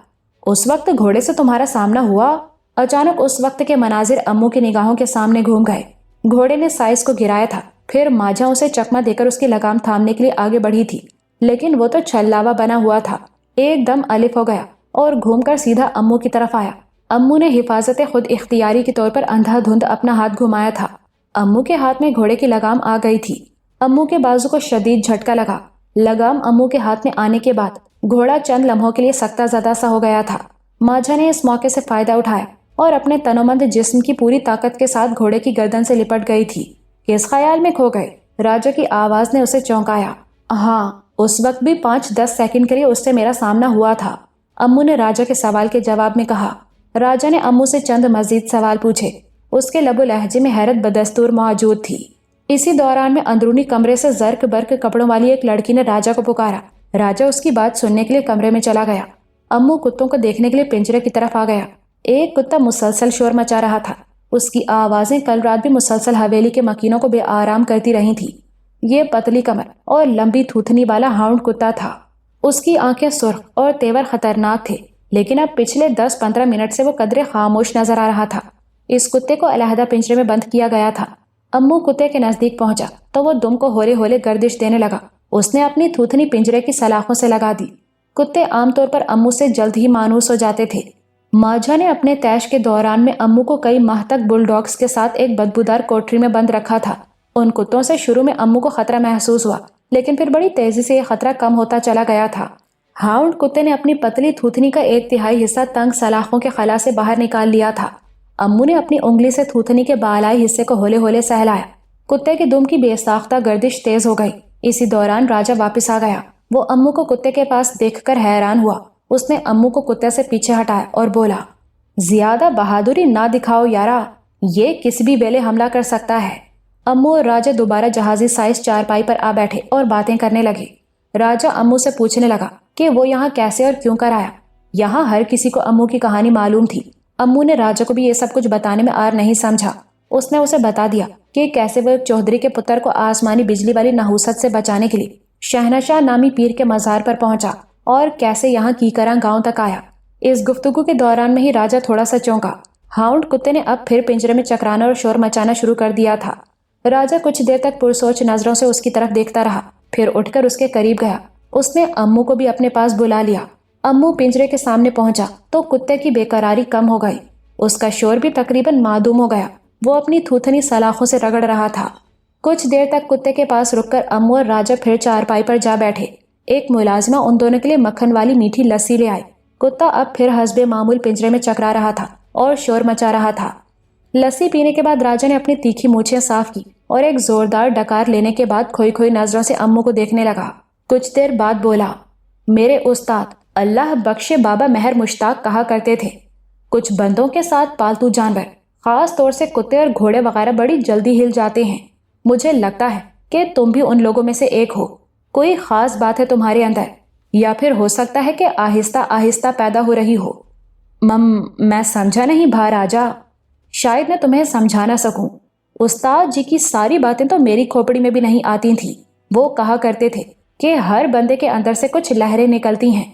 اس وقت گھوڑے سے تمہارا سامنا ہوا؟ اچانک اس وقت کے مناظر امو کی نگاہوں کے سامنے گھوم گئے۔ گھوڑے نے سائز کو گرایا تھا، پھر ماجھا اسے چکما دے کر اس کی لگام تھامنے کے لیے آگے بڑھی تھی، لیکن وہ تو چھلاوا بنا ہوا تھا۔ ایک دم الف ہو گیا اور گھوم کر سیدھا امو کی طرف آیا۔ امو نے حفاظت خود اختیاری کے طور پر اندھا دھند اپنا ہاتھ گھمایا تھا۔ امو کے ہاتھ میں گھوڑے کی لگام آ گئی تھی۔ امو کے بازو کو شدید جھٹکا لگا۔ لگام امو کے ہاتھ میں آنے کے بعد گھوڑا چند لمحوں کے لیے سکتہ زدہ سا ہو گیا تھا۔ ماجھا نے اس موقع سے فائدہ اٹھایا اور اپنے تنومند جسم کی پوری طاقت کے ساتھ گھوڑے کی گردن سے لپٹ گئی تھی۔ کس خیال میں کھو گئے؟ راجا کی آواز نے اسے چونکایا۔ ہاں، اس وقت بھی 5-10 سیکنڈ کے لیے اس سے میرا سامنا ہوا تھا، امو نے راجا کے سوال کے جواب میں کہا۔ راجا نے امو سے چند مزید سوال پوچھے۔ اس کے لب و لہجے میں حیرت بدستور موجود تھی۔ اسی دوران میں اندرونی کمرے سے زرق برق کپڑوں والی ایک لڑکی نے راجا کو پکارا۔ راجا اس کی بات سننے کے لیے کمرے میں چلا گیا۔ امو کتوں کو دیکھنے کے لیے پنجرے کی طرف آ گیا۔ ایک کتا مسلسل شور مچا رہا تھا۔ اس کی آوازیں کل رات بھی مسلسل حویلی کے مکینوں کو بے آرام کرتی رہی تھی۔ یہ پتلی کمر اور لمبی تھوتنی والا ہاؤنڈ کتا تھا۔ اس کی آنکھیں سرخ اور تیور خطرناک تھے، لیکن اب پچھلے 10-15 منٹ سے وہ قدرے خاموش نظر آ رہا تھا۔ اس کتے کو علیحدہ پنجرے میں بند کیا گیا تھا۔ امو کتے کے نزدیک پہنچا تو وہ دم کو ہولے ہولے گردش دینے لگا۔ اس نے اپنی تھوتنی پنجرے کی سلاخوں سے لگا دی۔ کتے عام طور پر امو سے جلد ہی مانوس ہو جاتے تھے۔ ماجھا نے اپنے تیش کے دوران میں امو کو کئی ماہ تک بل ڈاگز کے ساتھ ایک بدبودار کوٹری میں بند رکھا تھا۔ ان کتوں سے شروع میں امو کو خطرہ محسوس ہوا، لیکن پھر بڑی تیزی سے یہ خطرہ کم ہوتا چلا گیا تھا۔ ہاؤنڈ کتے نے اپنی پتلی تھوتنی کا 1/3 حصہ تنگ سلاخوں کے خلا سے باہر نکال لیا تھا۔ امو نے اپنی انگلی سے تھوتنی کے بالائی حصے کو ہولے ہولے سہلایا۔ کتے کے دم کی بے ساختہ گردش تیز ہو گئی۔ اسی دوران راجا واپس آ گیا۔ وہ امو کو کتے کے پاس دیکھ کر حیران ہوا۔ اس نے امو کو کتے سے پیچھے ہٹایا اور بولا، زیادہ بہادری نہ دکھاؤ یارا، یہ کسی بھی ویلے حملہ کر سکتا ہے۔ امو اور راجا دوبارہ جہازی سائز چارپائی پر آ بیٹھے اور باتیں کرنے لگے۔ راجا امو سے پوچھنے لگا کہ وہ یہاں کیسے اور کیوں کر آیا۔ یہاں ہر کسی کو امو کی کہانی معلوم تھی۔ امو نے راجا کو بھی یہ سب کچھ بتانے میں آر نہیں سمجھا۔ اس نے اسے بتا دیا کہ کیسے وہ ایک چودھری کے پتر کو آسمانی بجلی والی نحوست سے بچانے کے لیے شہنشاہ نامی پیر کے مزار پر پہنچا اور کیسے یہاں کیکراں گاؤں تک آیا۔ اس گفتگو کے دوران میں ہی راجا تھوڑا سا چونکا۔ ہاؤنڈ کتے نے اب پھر پنجرے میں چکرانا اور شور مچانا شروع کر دیا تھا۔ راجا کچھ دیر تک پرسوچ نظروں سے اس کی طرف دیکھتا رہا، پھر اٹھ کر اس کے قریب گیا۔ اس نے امو کو بھی اپنے پاس بلا لیا۔ امو پنجرے کے سامنے پہنچا تو کتے کی بے قراری کم ہو گئی۔ اس کا شور بھی تقریباً معدوم ہو گیا۔ وہ اپنی تھوتنی سلاخوں سے رگڑ رہا تھا۔ کچھ دیر تک کتے کے پاس رک کر امو اور راجا پھر چارپائی پر جا بیٹھے۔ ایک ملازمہ ان دونوں کے لیے مکھن والی میٹھی لسی لے آئے۔ کتا اب پھر حسب معمول پنجرے میں چکرا رہا تھا اور شور مچا رہا تھا۔ لسی پینے کے بعد راجا نے اپنی تیکھی مونچھیں صاف کی اور ایک زوردار ڈکار لینے کے بعد کھوئی کھوئی نظروں سے امو کو دیکھنے لگا۔ کچھ دیر بعد بولا، میرے استاد اللہ بخشے بابا مہر مشتاق کہا کرتے تھے، کچھ بندوں کے ساتھ پالتو جانور، خاص طور سے کتے اور گھوڑے وغیرہ بڑی جلدی ہل جاتے ہیں۔ مجھے لگتا ہے کہ تم بھی ان لوگوں میں سے ایک ہو۔ کوئی خاص بات ہے تمہارے اندر، یا پھر ہو سکتا ہے کہ آہستہ آہستہ پیدا ہو رہی ہو۔ میں سمجھا نہیں بھا راجا، شاید میں تمہیں سمجھا نہ سکوں۔ استاد جی کی ساری باتیں تو میری کھوپڑی میں بھی نہیں آتی تھیں۔ وہ کہا کرتے تھے کہ ہر بندے کے اندر سے کچھ لہریں نکلتی ہیں،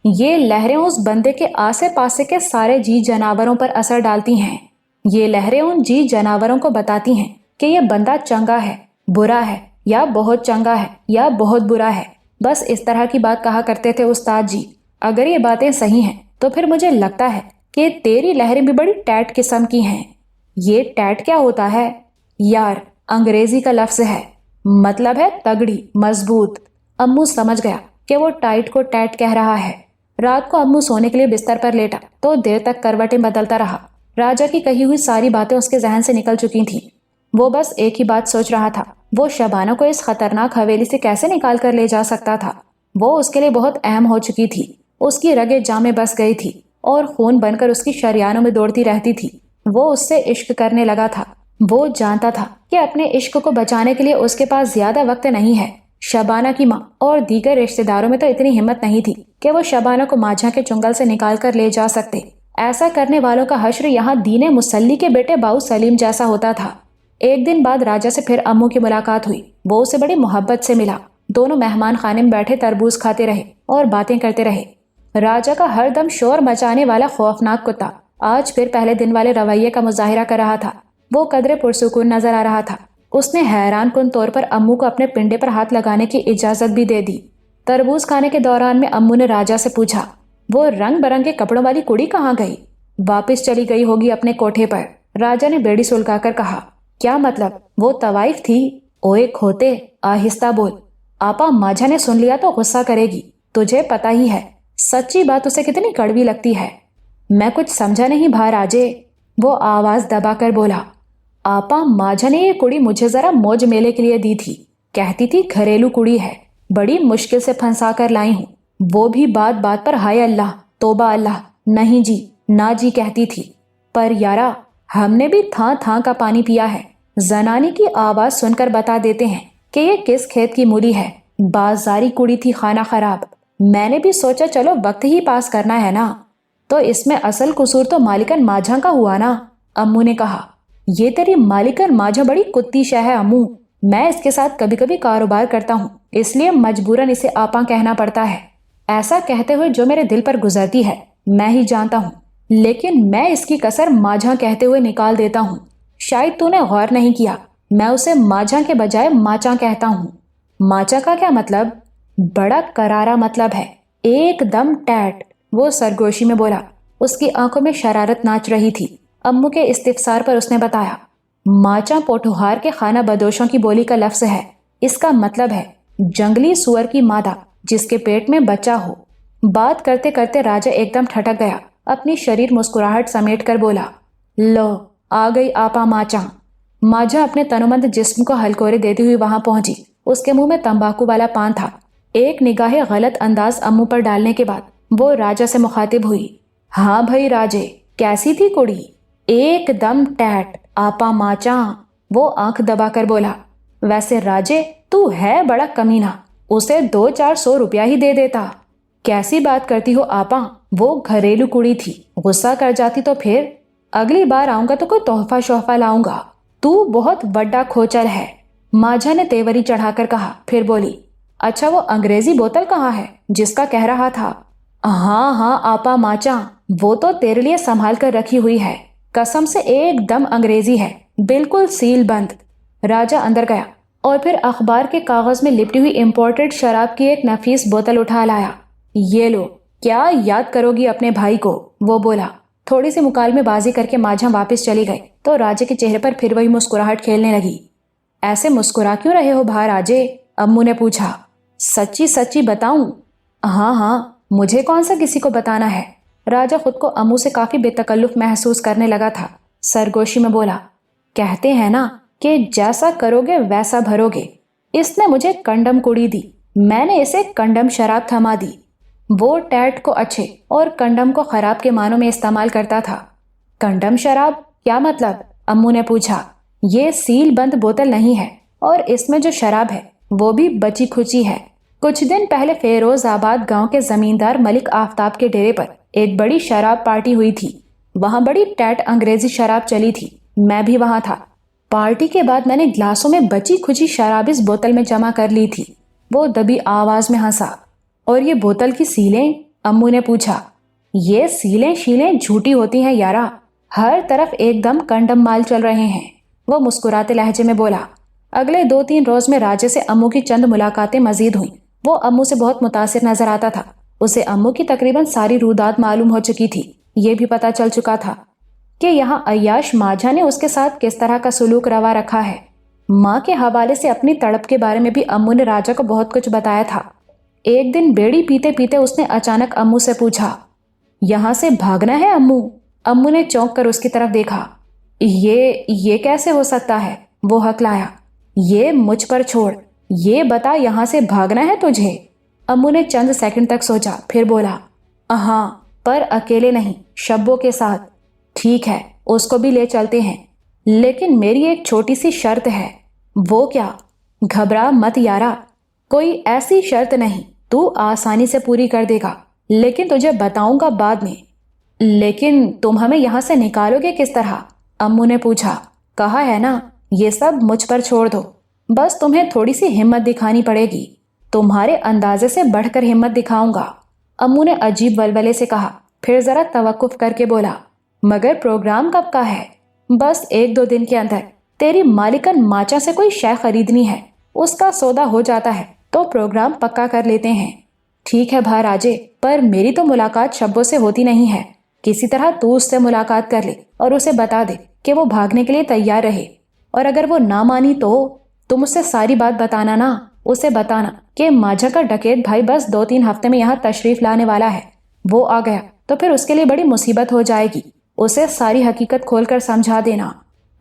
یہ لہریں اس بندے کے آسے پاسے کے سارے جی جانوروں پر اثر ڈالتی ہیں۔ یہ لہریں ان جی جانوروں کو بتاتی ہیں کہ یہ بندہ چنگا ہے، برا ہے، یا بہت چنگا ہے یا بہت برا ہے۔ بس اس طرح کی بات کہا کرتے تھے استاد جی۔ اگر یہ باتیں صحیح ہیں تو پھر مجھے لگتا ہے کہ تیری لہریں بھی بڑی ٹیٹ قسم کی ہیں۔ یہ ٹیٹ کیا ہوتا ہے؟ یار، انگریزی کا لفظ ہے، مطلب ہے تگڑی، مضبوط۔ امو سمجھ گیا کہ وہ ٹائٹ کو ٹیٹ کہہ رہا ہے۔ رات کو امو سونے کے لیے بستر پر لیٹا تو دیر تک کروٹیں بدلتا رہا۔ راجا کی کہی ہوئی ساری باتیں اس کے ذہن سے نکل چکی تھیں۔ وہ بس ایک ہی بات سوچ رہا تھا، وہ شبانہ کو اس خطرناک حویلی سے کیسے نکال کر لے جا سکتا تھا۔ وہ اس کے لیے بہت اہم ہو چکی تھی، اس کی رگیں جاں میں بس گئی تھی اور خون بن کر اس کی شریانوں میں دوڑتی رہتی تھی۔ وہ اس سے عشق کرنے لگا تھا۔ وہ جانتا تھا کہ اپنے عشق کو بچانے کے لیے اس کے پاس زیادہ وقت نہیں ہے۔ شبانہ کی ماں اور دیگر رشتہ داروں میں تو اتنی ہمت نہیں تھی کہ وہ شبانہ کو ماجھا کے چنگل سے نکال کر لے جا سکتے۔ ایسا کرنے والوں کا حشر یہاں دین مسلی کے بیٹے باؤ سلیم جیسا ہوتا تھا۔ ایک دن بعد راجا سے پھر امو کی ملاقات ہوئی۔ وہ اسے بڑی محبت سے ملا۔ دونوں مہمان خانے میں بیٹھے تربوز کھاتے رہے اور باتیں کرتے رہے۔ راجا کا ہر دم شور مچانے والا خوفناک کتا آج پھر پہلے دن والے رویے کا مظاہرہ کر رہا تھا۔ وہ قدرے پرسکون نظر آ رہا تھا۔ اس نے حیران کن طور پر امو کو اپنے پنڈے پر ہاتھ لگانے کی اجازت بھی دے دی۔ تربوز کھانے کے دوران میں امو نے راجا سے پوچھا، وہ رنگ برنگے کپڑوں والی کڑی کہاں گئی؟ واپس چلی گئی ہوگی اپنے کوٹھے پر، راجا نے بیڑی سلگا کر کہا۔ کیا مطلب؟ وہ طوائف تھی؟ اوئے کھوتے، آہستہ بول، آپا ماجھا نے سن لیا تو غصہ کرے گی۔ تجھے پتہ ہی ہے سچی بات اسے کتنی کڑوی لگتی ہے۔ میں کچھ سمجھا نہیں بھا راجے، وہ آواز دبا کر بولا۔ آپا ماجھا نے یہ کڑی مجھے ذرا موج میلے کے لیے دی تھی، کہتی تھی گھریلو کڑی ہے، بڑی مشکل سے پھنسا کر لائی ہوں، وہ بھی بات بات پر ہائے اللہ، توبہ اللہ، نہیں جی نہ جی کہتی تھی۔ پر یارا ہم نے بھی تھاں تھاں کا پانی پیا ہے۔ زنانی کی آواز سن کر بتا دیتے ہیں کہ یہ کس کھیت کی مولی ہے، بازاری کڑی تھی خانہ خراب۔ میں نے بھی سوچا چلو وقت ہی پاس کرنا ہے نا، تو اس میں اصل قصور تو مالکن ماجھا کا ہوا نا، امو نے کہا۔ یہ تیری مالکن ماجھا بڑی کتی شے ہے امو، میں اس کے ساتھ کبھی کبھی کاروبار کرتا ہوں، اس لیے مجبوراً اسے آپا کہنا پڑتا ہے۔ ایسا کہتے ہوئے جو میرے دل پر گزرتی ہے میں ہی جانتا ہوں، لیکن میں اس کی کسر ماجھا کہتے ہوئے نکال دیتا ہوں۔ شاید تو نے غور نہیں کیا، میں اسے ماجھا کے بجائے ماچا کہتا ہوں۔ ماچا کا کیا مطلب؟ بڑا کرارا مطلب ہے، ایک دم ٹیٹ، وہ سرگوشی میں بولا۔ اس کی آنکھوں میں شرارت ناچ رہی تھی۔ امو کے استفسار پر اس نے بتایا، ماچا پوٹھوہار کے خانہ بدوشوں کی بولی کا لفظ ہے، اس کا مطلب ہے جنگلی سور کی مادہ جس کے پیٹ میں بچہ ہو۔ بات کرتے کرتے راجا ایک دم ٹھٹک گیا، اپنی شریر مسکراہٹ سمیٹ کر بولا، لو آ گئی آپا ماچا۔ ماجھا اپنے تنومند جسم کو ہلکورے دیتی ہوئی وہاں پہنچی۔ اس کے منہ میں تمباکو والا پان تھا۔ ایک نگاہ غلط انداز امو پر ڈالنے کے بعد وہ راجا سے مخاطب ہوئی، ہاں بھائی راجے، کیسی تھی کڑی؟ ایک دم ٹیٹ آپا ماچا، وہ آنکھ دبا کر بولا۔ ویسے راجے تو ہے بڑا کمینہ، اسے 200-400 روپیہ ہی دے دیتا۔ کیسی بات کرتی ہو آپا، وہ گھریلو کڑی تھی، غصہ کر جاتی تو پھر؟ اگلی بار آؤں گا تو کوئی تحفہ شوفہ لاؤں گا، تو بہت بڑا کھوچل ہے، ماجھا نے تیوری چڑھا کر کہا۔ پھر بولی، اچھا وہ انگریزی بوتل کہاں ہے جس کا کہہ رہا تھا؟ ہاں ہاں آپا ماچا، وہ تو تیرے لیے سنبھال کر رکھی ہوئی ہے، قسم سے ایک دم انگریزی ہے، بالکل سیل بند۔ راجا اندر گیا اور پھر اخبار کے کاغذ میں لپٹی ہوئی امپورٹڈ شراب کی ایک نفیس بوتل اٹھا لایا۔ یہ لو، کیا یاد کرو گی اپنے بھائی کو، وہ بولا۔ تھوڑی سی مکالمے بازی کر کے ماجھا واپس چلی گئی تو راجے کے چہرے پر پھر وہی مسکراہٹ کھیلنے لگی۔ ایسے مسکرا کیوں رہے ہو بھا راجے؟ امو نے پوچھا۔ سچی سچی بتاؤں؟ ہاں ہاں، مجھے کون سا کسی کو بتانا ہے۔ راجا خود کو امو سے کافی بے تکلف محسوس کرنے لگا تھا۔ سرگوشی میں بولا، کہتے ہیں نا کہ جیسا کرو گے ویسا بھرو گے۔ اس نے مجھے کنڈم کڑی دی، میں نے اسے کنڈم شراب تھما دی۔ وہ ٹیٹ کو اچھے اور کنڈم کو خراب کے معنوں میں استعمال کرتا تھا۔ کنڈم شراب کیا مطلب؟ امو نے پوچھا۔ یہ سیل بند بوتل نہیں ہے، اور اس میں جو شراب ہے وہ بھی بچی کھچی ہے۔ کچھ دن پہلے فیروز آباد گاؤں کے زمیندار ملک آفتاب کے ڈیرے پر ایک بڑی شراب پارٹی ہوئی تھی۔ وہاں بڑی ٹیٹ انگریزی شراب چلی تھی، میں بھی وہاں تھا۔ پارٹی کے بعد میں نے گلاسوں میں بچی کھچی شراب اس بوتل میں جمع کر لی تھی۔ وہ دبی آواز میں ہنسا۔ اور یہ بوتل کی سیلیں؟ امو نے پوچھا۔ یہ سیلیں شیلیں جھوٹی ہوتی ہیں یارا، ہر طرف ایک دم کنڈم مال چل رہے ہیں، وہ مسکراتے لہجے میں بولا۔ اگلے 2-3 روز میں راجے سے امو کی چند ملاقاتیں مزید ہوئیں۔ وہ امو سے بہت متاثر نظر آتا تھا۔ اسے امو کی تقریباً ساری روداد معلوم ہو چکی تھی۔ یہ بھی پتہ چل چکا تھا کہ یہاں عیاش ماجھا نے اس کے ساتھ کس طرح کا سلوک روا رکھا ہے۔ ماں کے حوالے سے اپنی تڑپ کے بارے میں بھی امو نے راجا کو بہت کچھ بتایا تھا۔ ایک دن بیڑی پیتے پیتے اس نے اچانک امو سے پوچھا، یہاں سے بھاگنا ہے امو؟ امو نے چونک کر اس کی طرف دیکھا۔ یہ کیسے ہو سکتا ہے؟ وہ ہکلایا۔ یہ مجھ پر چھوڑ، یہ بتا یہاں سے بھاگنا ہے تجھے؟ امو نے چند سیکنڈ تک سوچا، پھر بولا، ہاں، پر اکیلے نہیں، شبو کے ساتھ۔ ٹھیک ہے، اس کو بھی لے چلتے ہیں، لیکن میری ایک چھوٹی سی شرط ہے۔ وہ کیا؟ گھبرا مت یارا، کوئی ایسی شرط نہیں، تو آسانی سے پوری کر دے گا، لیکن تجھے بتاؤں گا بعد میں۔ لیکن تم ہمیں یہاں سے نکالو گے کس طرح؟ امو نے پوچھا۔ کہا ہے نا، یہ سب مجھ پر چھوڑ دو، بس تمہیں تھوڑی سی ہمت دکھانی پڑے گی۔ تمہارے اندازے سے بڑھ کر ہمت دکھاؤں گا، امو نے عجیب ولولے سے کہا، پھر ذرا توقف کر کے بولا، مگر پروگرام کب کا ہے؟ بس 1-2 دن کے اندر تیری مالکن ماچا سے کوئی شے خریدنی ہے، اس کا سودا ہو جاتا ہے تو پروگرام پکا کر لیتے ہیں۔ ٹھیک ہے بھا راجے، پر میری تو ملاقات شبو سے ہوتی نہیں ہے، کسی طرح تو اس سے ملاقات کر لے اور اسے بتا دے کہ وہ بھاگنے کے لیے تیار رہے، اور اگر وہ نہ مانی تو تم اسے ساری بات بتانا نا، اسے بتانا کہ ماجھا کا ڈکیت بھائی بس 2-3 ہفتے میں یہاں تشریف لانے والا ہے، وہ آ گیا تو پھر اس کے لیے بڑی مصیبت ہو جائے گی، اسے ساری حقیقت کھول کر سمجھا دینا۔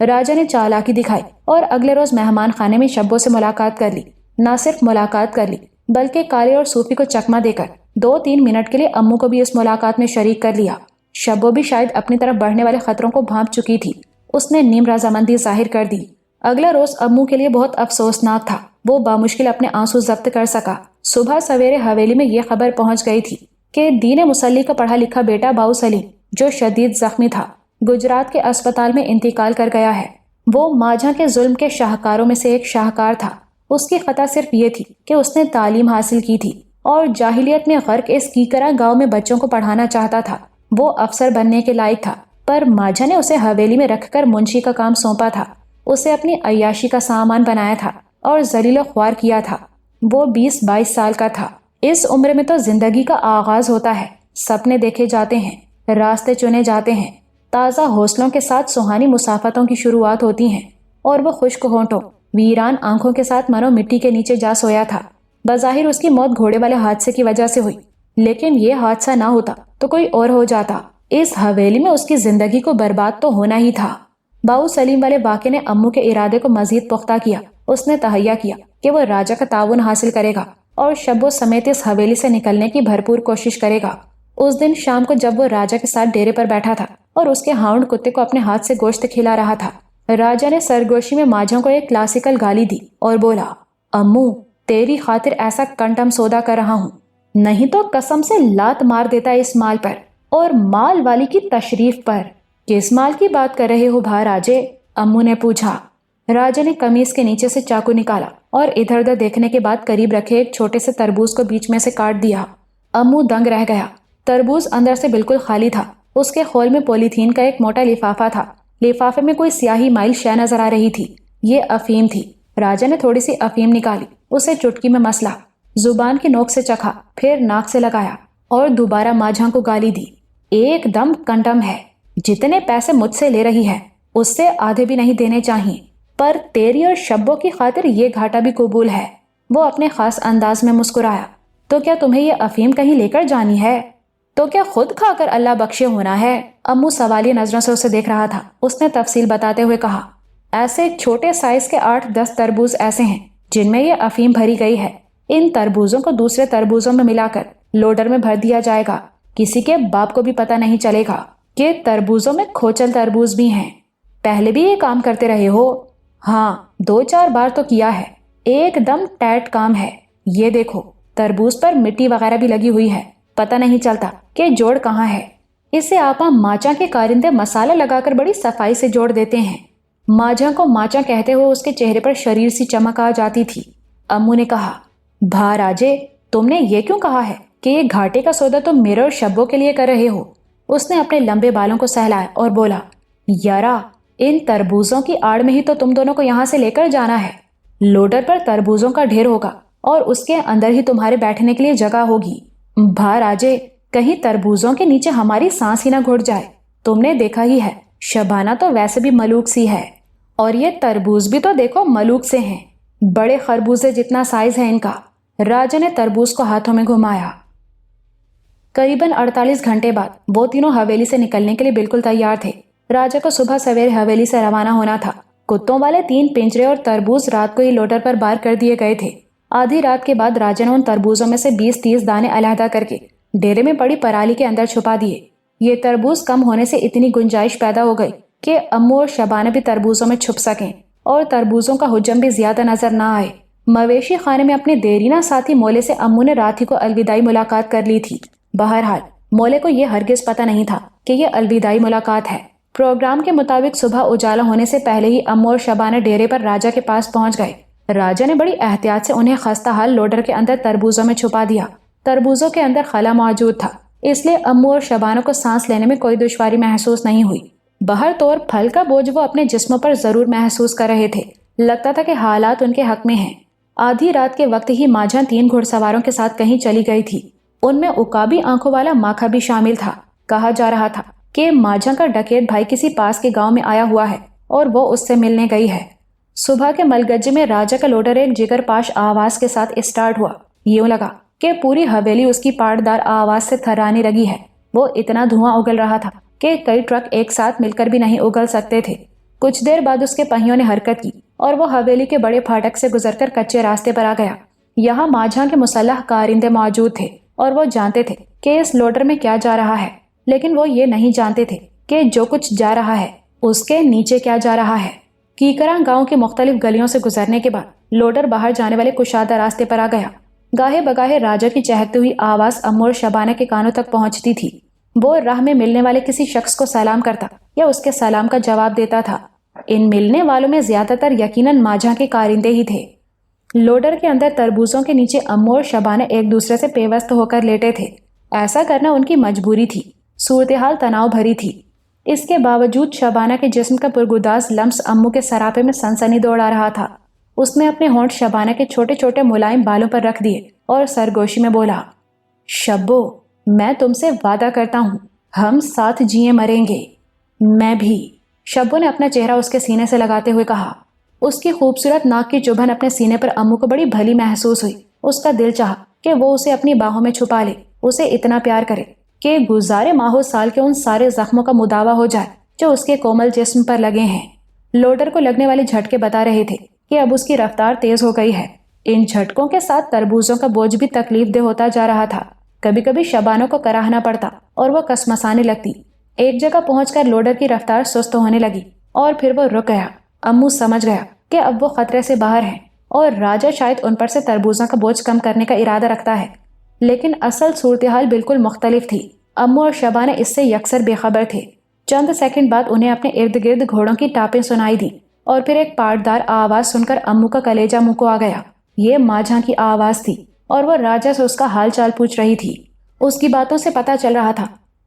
راجا نے چالاکی دکھائی اور اگلے روز مہمان خانے میں شبو سے ملاقات کر لی۔ نہ صرف ملاقات کر لی بلکہ کالے اور صوفی کو چکمہ دے کر 2-3 منٹ کے لیے امو کو بھی اس ملاقات میں شریک کر لیا۔ شبو بھی شاید اپنی طرف بڑھنے والے خطروں کو بھانپ چکی تھی، اس نے نیم رضامندی ظاہر کر دی۔ اگلا روز امو کے لیے بہت افسوسناک تھا، وہ بامشکل اپنے آنسو ضبط کر سکا۔ صبح سویرے حویلی میں یہ خبر پہنچ گئی تھی کہ دین مسلی کا پڑھا لکھا بیٹا باؤ سلیم، جو شدید زخمی تھا، گجرات کے اسپتال میں انتقال کر گیا ہے۔ وہ ماجھا کے ظلم کے شاہکاروں میں سے ایک شاہکار تھا۔ اس کی خطا صرف یہ تھی کہ اس نے تعلیم حاصل کی تھی اور جاہلیت میں غرق اس کیکرا گاؤں میں بچوں کو پڑھانا چاہتا تھا۔ وہ افسر بننے کے لائق تھا، پر ماجھا نے اسے حویلی میں رکھ کر منشی کا کام سونپا تھا، اسے اپنی عیاشی کا سامان بنایا تھا اور ذلیل و خوار کیا تھا۔ وہ 20-22 سال کا تھا۔ اس عمر میں تو زندگی کا آغاز ہوتا ہے، سپنے دیکھے جاتے ہیں، راستے چنے جاتے ہیں، تازہ حوصلوں کے ساتھ سہانی مسافتوں کی شروعات ہوتی ہیں، اور وہ خشک ہونٹوں، ویران آنکھوں کے ساتھ منو مٹی کے نیچے جا سویا تھا۔ بظاہر اس کی موت گھوڑے والے حادثے کی وجہ سے ہوئی، لیکن یہ حادثہ نہ ہوتا تو کوئی اور ہو جاتا۔ اس حویلی میں اس کی زندگی کو برباد تو ہونا ہی تھا۔ باؤ سلیم والے واقعے نے امو کے ارادے کو مزید پختہ کیا۔ اس نے تہیہ کیا کہ وہ راجا کا تعاون حاصل کرے گا اور شبو سمیت اس حویلی سے نکلنے کی بھرپور کوشش کرے گا۔ اس دن شام کو جب وہ راجا کے ساتھ ڈیرے پر بیٹھا تھا اور اس کے ہاؤنڈ کتے کو اپنے ہاتھ سے گوشت کھلا رہا تھا، راجا نے سرگوشی میں ماجھوں کو ایک کلاسیکل گالی دی اور بولا، امو، تیری خاطر ایسا کنٹم سودا کر رہا ہوں، نہیں تو قسم سے لات مار دیتا اس مال پر اور مال والی کی تشریف پر۔ کس مال کی بات کر رہے ہو بھا راجے؟ امو نے پوچھا۔ راجا نے قمیص کے نیچے سے چاقو نکالا اور ادھر ادھر دیکھنے کے بعد قریب رکھے ایک چھوٹے سے تربوز کو بیچ میں سے کاٹ دیا۔ امو دنگ رہ گیا۔ تربوز اندر سے بالکل خالی تھا۔ اس کے خول میں پولیتھین کا ایک موٹا لفافہ تھا۔ لفافے میں کوئی سیاہی مائل شے نظر آ رہی تھی۔ یہ افیم تھی۔ راجا نے تھوڑی سی افیم نکالی، اسے چٹکی میں مسلا، زبان کی نوک سے چکھا، پھر ناک سے لگایا اور دوبارہ ماجھا کو گالی دی۔ ایک دم کنڈم ہے، جتنے پیسے مجھ سے لے رہی ہے اس سے آدھے بھی نہیں دینے چاہیے، پر تیری اور شبو کی خاطر یہ گھاٹا بھی قبول ہے۔ وہ اپنے خاص انداز میں مسکرایا۔ تو کیا تمہیں یہ افیم کہیں لے کر جانی ہے؟ تو کیا خود کھا کر اللہ بخشے ہونا ہے؟ امو سوالیہ نظروں سے اسے دیکھ رہا تھا۔ اس نے تفصیل بتاتے ہوئے کہا، ایسے چھوٹے سائز کے 8-10 تربوز ایسے ہیں جن میں یہ افیم بھری گئی ہے۔ ان تربوزوں کو دوسرے تربوزوں میں ملا کر لوڈر میں بھر دیا جائے گا۔ کسی کے باپ کو بھی پتہ نہیں چلے گا کہ تربوزوں میں کھوچل تربوز بھی ہیں۔ پہلے بھی یہ کام کرتے رہے ہو؟ ہاں، 2-4 بار تو کیا ہے۔ ایک دم ٹائٹ کام ہے۔ یہ دیکھو، تربوز پر مٹی وغیرہ بھی لگی ہوئی ہے، پتہ نہیں چلتا کہ جوڑ کہاں ہے۔ اسے آپا ماچا کے کارندے مسالہ لگا کر بڑی صفائی سے جوڑ دیتے ہیں۔ ماجھا کو ماچا کہتے ہوئے اس کے چہرے پر شریر سی چمک آ جاتی تھی۔ امو نے کہا، بھا راجے، تم نے یہ کیوں کہا ہے کہ یہ گھاٹے کا سودا تم میرے اور شبو کے لیے کر رہے ہو؟ اس نے اپنے لمبے بالوں کو سہلایا اور بولا، یارا، ان تربوزوں کی آڑ میں ہی تو تم دونوں کو یہاں سے لے کر جانا ہے۔ لوڈر پر تربوزوں کا ڈھیر ہوگا اور اس کے اندر ہی تمہارے بیٹھنے کے لیے جگہ ہوگی۔ بھا راجے، کہیں تربوزوں کے نیچے ہماری سانس ہی نہ گھٹ جائے۔ تم نے دیکھا ہی ہے، شبانہ تو ویسے بھی ملوک سی ہے، اور یہ تربوز بھی تو دیکھو ملوک سے ہیں، بڑے خربوزے جتنا سائز ہے ان کا۔ راجا نے تربوز کو ہاتھوں میں گھمایا۔ قریباً 48 گھنٹے بعد وہ تینوں حویلی سے نکلنے کے لیے بالکل تیار تھے۔ راجا کو صبح سویرے حویلی سے روانہ ہونا تھا۔ کتوں والے 3 پنجرے اور تربوز رات کو ہی لوڈر پر بار کر دیے گئے تھے۔ آدھی رات کے بعد راجا نے ان تربوزوں میں سے 20-30 دانے علیحدہ کر کے ڈیرے میں پڑی پرالی کے اندر چھپا دیے۔ یہ تربوز کم ہونے سے اتنی گنجائش پیدا ہو گئی کہ امو اور شبانہ بھی تربوزوں میں چھپ سکیں اور تربوزوں کا حجم بھی زیادہ نظر نہ آئے۔ مویشی خانے میں اپنے دیرینہ ساتھی مولے سے امو نے رات ہی کو الوداعی ملاقات کر لی تھی۔ بہرحال مولے کو یہ ہرگز پتہ نہیں تھا کہ یہ الوداعی ملاقات ہے۔ پروگرام کے مطابق صبح اجالا ہونے سے پہلے ہی امو اور شبانہ ڈیرے پر راجا کے پاس پہنچ گئے۔ راجا نے بڑی احتیاط سے انہیں خستہ حال لوڈر کے اندر تربوزوں میں چھپا دیا۔ تربوزوں کے اندر خلا موجود تھا، اس لیے امو اور شبانہ کو سانس لینے میں کوئی دشواری محسوس نہیں ہوئی۔ بہر طور پھل کا بوجھ وہ اپنے جسموں پر ضرور محسوس کر رہے تھے۔ لگتا تھا کہ حالات ان کے حق میں ہیں۔ آدھی رات کے وقت ہی ماجھا 3 گھڑ سواروں کے ساتھ کہیں چلی گئی تھی۔ ان میں عقابی آنکھوں والا ماکھا بھی شامل تھا۔ کہا جا رہا تھا کہ ماجھا کا ڈکیت بھائی کسی پاس کے گاؤں میں آیا ہوا ہے اور وہ اس سے ملنے گئی ہے۔ صبح کے ملگجے میں راجا کا لوڈر ایک جگر پاش آواز کے ساتھ اسٹارٹ ہوا۔ یوں لگا کہ پوری حویلی اس کی پاٹدار آواز سے تھرانے لگی ہے۔ وہ اتنا دھواں اگل رہا تھا کہ کئی ٹرک ایک ساتھ مل کر بھی نہیں اگل سکتے تھے۔ کچھ دیر بعد اس کے پہیوں نے حرکت کی اور وہ حویلی کے بڑے پھاٹک سے گزر کر کچے راستے پر آ گیا۔ یہاں ماجھا کے مسلح کارندے موجود تھے اور وہ جانتے تھے کہ اس لوڈر میں کیا جا رہا ہے، لیکن وہ یہ نہیں جانتے تھے کہ جو کچھ جا رہا ہے اس کے نیچے کیا جا رہا ہے۔ کیکراں گاؤں کی مختلف گلیوں سے گزرنے کے بعد لوڈر باہر جانے والے کشادہ راستے پر آ گیا۔ گاہے بگاہے راجا کی چہکتی ہوئی آواز امو اور شبانہ کے کانوں تک پہنچتی تھی۔ وہ راہ میں ملنے والے کسی شخص کو سلام کرتا یا اس کے سلام کا جواب دیتا تھا۔ ان ملنے والوں میں زیادہ تر یقیناً ماجھا کے کارندے ہی تھے۔ لوڈر کے اندر تربوزوں کے نیچے امو اور شبانہ ایک دوسرے سے پیوست ہو کر لیٹے تھے۔ ایسا کرنا ان کی مجبوری تھی۔ صورتحال تناؤ بھری تھی۔ اس کے باوجود شبانہ کے جسم کا پرگداز لمس امو کے سراپے میں سنسنی دوڑا رہا تھا۔ اس نے اپنے ہونٹ شبانہ کے چھوٹے چھوٹے ملائم بالوں پر رکھ دیے اور سرگوشی میں بولا، شبو، میں تم سے وعدہ کرتا ہوں ہم ساتھ جیے مریں گے۔ میں بھی، شبو نے اپنا چہرہ اس کے سینے سے لگاتے ہوئے کہا۔ اس کی خوبصورت ناک کی چبھن اپنے سینے پر امو کو بڑی بھلی محسوس ہوئی۔ اس کا دل چاہا کہ وہ اسے اپنی باہوں میں چھپا لے، اسے اتنا پیار کرے کہ گزارے ماہو سال کے ان سارے زخموں کا مداوا ہو جائے جو اس کے کومل جسم پر لگے ہیں۔ لوڈر کو لگنے والے جھٹکے بتا رہے تھے کہ اب اس کی رفتار تیز ہو گئی ہے۔ ان جھٹکوں کے ساتھ تربوزوں کا بوجھ بھی تکلیف دہ ہوتا جا رہا تھا۔ کبھی کبھی شبانہ کو کراہنا پڑتا اور وہ کسمسانے لگتی۔ ایک جگہ پہنچ کر لوڈر کی رفتار سست ہونے لگی اور پھر وہ رک گیا۔ امو سمجھ گیا کہ اب وہ خطرے سے باہر ہیں اور راجا شاید ان پر سے تربوزوں کا بوجھ کم کرنے کا ارادہ رکھتا ہے، لیکن اصل صورتحال بالکل مختلف تھی۔ امو اور شبانہ اس سے یکسر بے خبر تھے۔ چند سیکنڈ بعد انہیں اپنے ارد گرد گھوڑوں کی ٹاپیں سنائی دی اور پھر ایک پاٹدار آواز سن کر امو کا کلیجہ منہ کو آ گیا۔ یہ ماجھا کی آواز تھی اور وہ راجا سے اس کا حال چال پوچھ رہی تھی۔ اس کی باتوں سے پتہ چل رہا تھا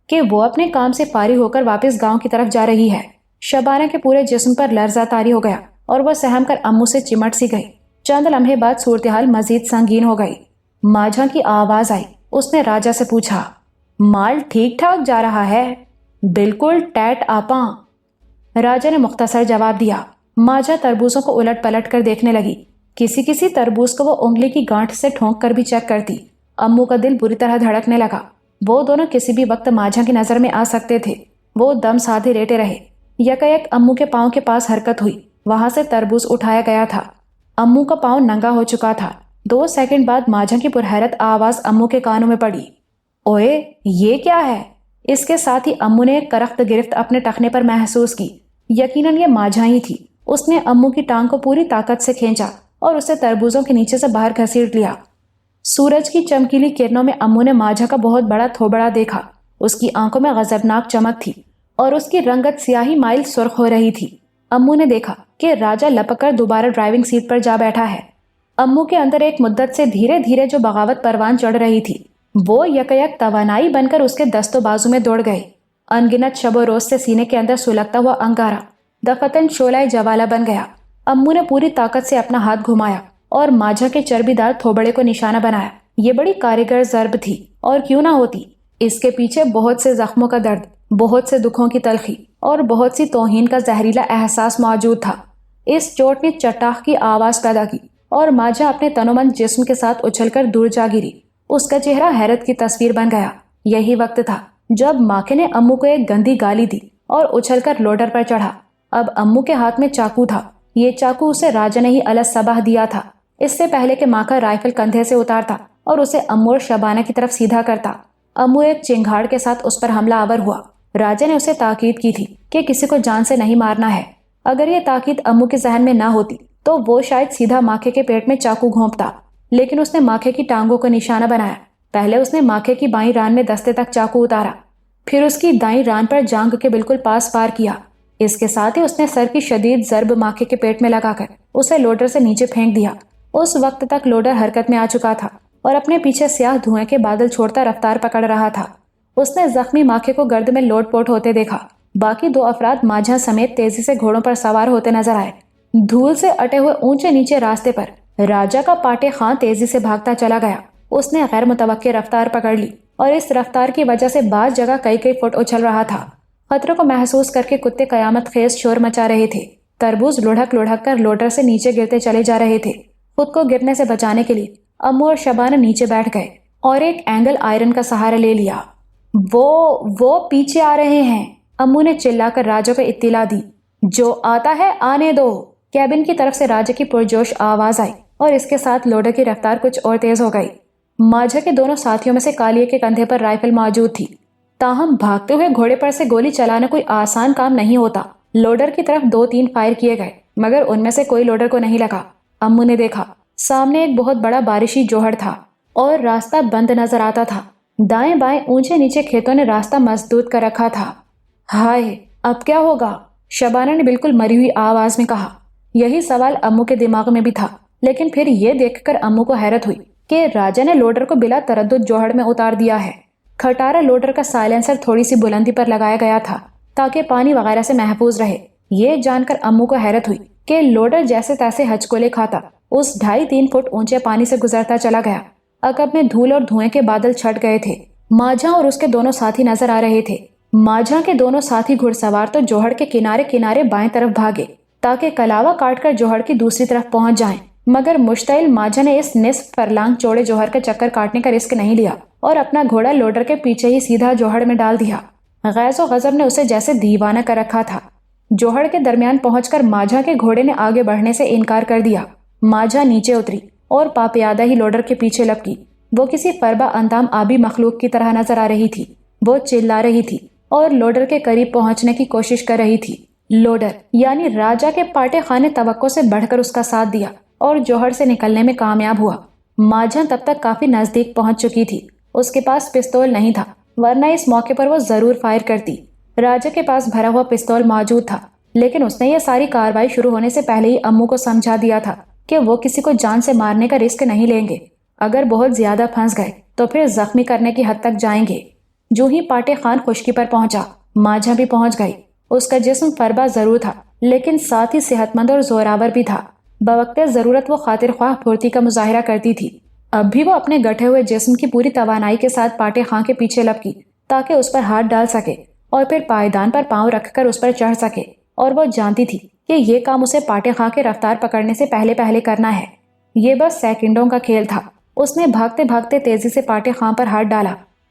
کہ وہ اپنے کام سے فارغ ہو کر واپس گاؤں کی طرف جا رہی ہے۔ شبانہ کے پورے جسم پر لرزہ طاری ہو گیا اور وہ سہم کر امو سے چمٹ سی گئی۔ چند لمحے بعد صورتحال مزید سنگین ہو گئی۔ ماجھا کی آواز آئی۔ اس نے راجا سے پوچھا، مال ٹھیک ٹھاک جا رہا ہے؟ بالکل ٹیٹ آپاں، راجا نے مختصر جواب دیا۔ ماجھا تربوزوں کو الٹ پلٹ کر دیکھنے لگی۔ کسی کسی تربوز کو وہ انگلی کی گانٹھ سے ٹھونک کر بھی چیک کرتی۔ امو کا دل بری طرح دھڑکنے لگا۔ وہ دونوں کسی بھی وقت ماجھا کی نظر میں آ سکتے تھے۔ وہ دم سادھے لیٹے رہے۔ یکایک امو کے پاؤں کے پاس حرکت ہوئی۔ وہاں سے تربوز اٹھایا گیا تھا۔ امو کا پاؤں ننگا ہو چکا تھا۔ 2 سیکنڈ بعد ماجھا کی پرحیرت آواز امو کے کانوں میں پڑی، اوئے یہ کیا ہے؟ اس کے ساتھ ہی امو نے ایک کرخت گرفت اپنے ٹخنے پر محسوس کی۔ یقیناً یہ ماجھا ہی تھی۔ اس نے امو کی ٹانگ کو پوری طاقت سے کھینچا اور اسے تربوزوں کے نیچے سے باہر گھسیٹ لیا۔ سورج کی چمکیلی کرنوں میں امو نے ماجھا کا بہت بڑا تھوبڑا دیکھا۔ اس کی آنکھوں میں غضبناک چمک تھی اور اس کی رنگت سیاہی مائل سرخ ہو رہی تھی۔ امو نے دیکھا کہ راجہ لپک کر دوبارہ ڈرائیونگ سیٹ پر جا بیٹھا ہے۔ امو کے اندر ایک مدت سے دھیرے دھیرے جو بغاوت پروان چڑھ رہی تھی، وہ یکایک توانائی بن کر اس کے دست و بازو میں دوڑ گئے۔ انگنت شب و روز سے سینے کے اندر سلگتا ہوا انگارہ دفتن شعلہ جوالہ بن گیا۔ امو نے پوری طاقت سے اپنا ہاتھ گھمایا اور ماجھا کے چربی دار تھوبڑے کو نشانہ بنایا۔ یہ بڑی کارگر ضرب تھی، اور کیوں نہ ہوتی۔ اس کے پیچھے بہت سے زخموں کا درد، بہت سے دکھوں کی تلخی اور بہت سی توہین کا زہریلا احساس موجود تھا۔ اس چوٹ نے چٹاخ کی آواز پیدا کی اور ماجھا اپنے تن و من جسم کے ساتھ اچھل کر دور جا گری۔ اس کا چہرہ حیرت کی تصویر بن گیا۔ یہی وقت تھا جب ماکے نے امو کو ایک گندی گالی دی اور اچھل کر لوڈر پر چڑھا۔ اب امو کے ہاتھ میں چاقو تھا۔ یہ چاقو اسے راجہ نے ہی الگ صبح دیا تھا، اس سے پہلے کہ ماکا رائفل کندھے سے اتارتا اور اسے امو اور شبانہ کی طرف سیدھا کرتا۔ امو ایک چنگھاڑ کے ساتھ اس پر حملہ آور ہوا۔ راجہ نے اسے تاکید کی تھی کہ کسی کو جان سے نہیں مارنا ہے۔ اگر یہ تاکید امو کے ذہن میں نہ ہوتی تو وہ شاید سیدھا ماکے کے پیٹ میں چاقو گھونپتا، لیکن اس نے ماکے کی ٹانگوں کو نشانہ بنایا۔ پہلے اس نے ماکے کی بائیں ران میں دستے تک چاقو اتارا، پھر اس کی دائیں ران پر جانگ کے بالکل پاس فار کیا۔ اس کے ساتھ ہی اس نے سر کی شدید ضرب ماکے کے پیٹ میں لگا کر اسے لوڈر سے نیچے پھینک دیا۔ اس وقت تک لوڈر حرکت میں آ چکا تھا اور اپنے پیچھے سیاہ دھوئیں کے بادل چھوڑتا رفتار پکڑ رہا تھا۔ اس نے زخمی ماکے کو گرد میں لوٹ پوٹ ہوتے دیکھا۔ باقی 2 افراد ماجھا سمیت تیزی سے گھوڑوں پر سوار ہوتے نظر آئے۔ دھول سے اٹے ہوئے اونچے نیچے راستے پر راجہ کا پاٹے خاں تیزی سے بھاگتا چلا گیا۔ اس نے غیر متوقع رفتار پکڑ لی اور اس رفتار کی وجہ سے بعض جگہ کئی فٹ اچھل رہا تھا۔ خطروں کو محسوس کر کے کتے قیامت خیز شور مچا رہے تھے۔ تربوز لڑھک لڑھک کر لوڈر سے نیچے گرتے چلے جا رہے تھے۔ خود کو گرنے سے بچانے کے لیے امو اور شبانہ نیچے بیٹھ گئے اور ایک اینگل آئرن کا سہارا لے لیا۔ وہ پیچھے آ رہے ہیں، امو نے چلا کر راجہ کو اطلاع دی۔ جو آتا ہے آنے دو، کیبن کی طرف سے راجہ کی پرجوش آواز آئی اور اس کے ساتھ لوڈر کی رفتار کچھ اور تیز ہو گئی۔ ماجھا کے دونوں ساتھیوں میں سے کالیے کے کندھے پر رائفل موجود تھی، تاہم بھاگتے ہوئے گھوڑے پر سے گولی چلانا کوئی آسان کام نہیں ہوتا۔ لوڈر کی طرف 2-3 فائر کیے گئے مگر ان میں سے کوئی لوڈر کو نہیں لگا۔ امو نے دیکھا سامنے ایک بہت بڑا بارشی جوہر تھا اور راستہ بند نظر آتا تھا۔ دائیں بائیں اونچے نیچے کھیتوں نے راستہ مسدود کر رکھا تھا۔ ہائے اب کیا ہوگا؟ شبانہ نے بالکل مری ہوئی آواز میں کہا۔ یہی سوال امو کے دماغ میں بھی تھا، لیکن پھر یہ دیکھ کر امو کو حیرت ہوئی کہ راجہ نے لوڈر کو بلا تردد جوہر میں اتار دیا ہے۔ کھٹارا لوڈر کا سائلنسر تھوڑی سی بلندی پر لگایا گیا تھا تاکہ پانی وغیرہ سے محفوظ رہے۔ یہ جان کر امو کو حیرت ہوئی کہ لوڈر جیسے تیسے ہچکولے کھاتا اس 2.5-3 فٹ اونچے پانی سے گزرتا چلا گیا۔ عقب میں دھول اور دھوئیں کے بادل چھٹ گئے تھے۔ ماجھا اور اس کے دونوں ساتھی نظر آ رہے تھے۔ ماجھا کے دونوں ساتھی گھڑ سوار تو جوہر کے کنارے کنارے بائیں طرف بھاگے تاکہ کلاوا کاٹ کر جوہر کی دوسری طرف پہنچ جائیں، مگر مشتعل ماجھا نے اس نصف فرلانگ چوڑے جوہر کا چکر کاٹنے کا رسک نہیں لیا اور اپنا گھوڑا لوڈر کے پیچھے ہی سیدھا جوہر میں ڈال دیا۔ غیظ و غضب نے اسے جیسے دیوانہ کر رکھا تھا۔ جوہر کے درمیان پہنچ کر ماجھا کے گھوڑے نے آگے بڑھنے سے انکار کر دیا۔ ماجھا نیچے اتری اور پاپیادہ ہی لوڈر کے پیچھے لپکی۔ وہ کسی فربا اندام آبی مخلوق کی طرح نظر آ رہی تھی۔ وہ چلا رہی تھی اور لوڈر کے قریب پہنچنے کی کوشش کر رہی تھی۔ لوڈر یعنی راجہ کے پاٹے خانے توقع سے بڑھ کر اس کا ساتھ دیا اور جوہر سے نکلنے میں کامیاب ہوا۔ ماجھا تب تک کافی نزدیک پہنچ چکی تھی۔ اس کے پاس پستول نہیں تھا، ورنہ اس موقع پر وہ ضرور فائر کرتی۔ راجہ کے پاس بھرا ہوا پستول موجود تھا، لیکن اس نے یہ ساری کارروائی شروع ہونے سے پہلے ہی امو کو سمجھا دیا تھا کہ وہ کسی کو جان سے مارنے کا رسک نہیں لیں گے۔ اگر بہت زیادہ پھنس گئے تو پھر زخمی کرنے کی حد تک جائیں گے۔ جو ہی پاٹے خان خشکی پر پہنچا، ماجھا بھی پہنچ گئی۔ اس کا جسم فربا ضرور تھا، لیکن ساتھ ہی صحت مند اور زوراور بھی تھا۔ بوقت ضرورت وہ خاطر خواہ پھرتی کا مظاہرہ کرتی تھی۔ اب بھی وہ اپنے گٹھے ہوئے جسم کی پوری توانائی کے ساتھ پاٹے خان کے پیچھے لپکی تاکہ اس پر ہاتھ ڈال سکے اور پھر پائیدان پر پاؤں رکھ کر اس پر چڑھ سکے، اور وہ جانتی تھی کہ یہ کام اسے پاٹے خان کے رفتار پکڑنے سے پہلے کرنا ہے۔ یہ بس سیکنڈوں کا کھیل تھا۔ اس نے بھاگتے بھاگتے تیزی سے پاٹے خان پر ہاتھ ڈالا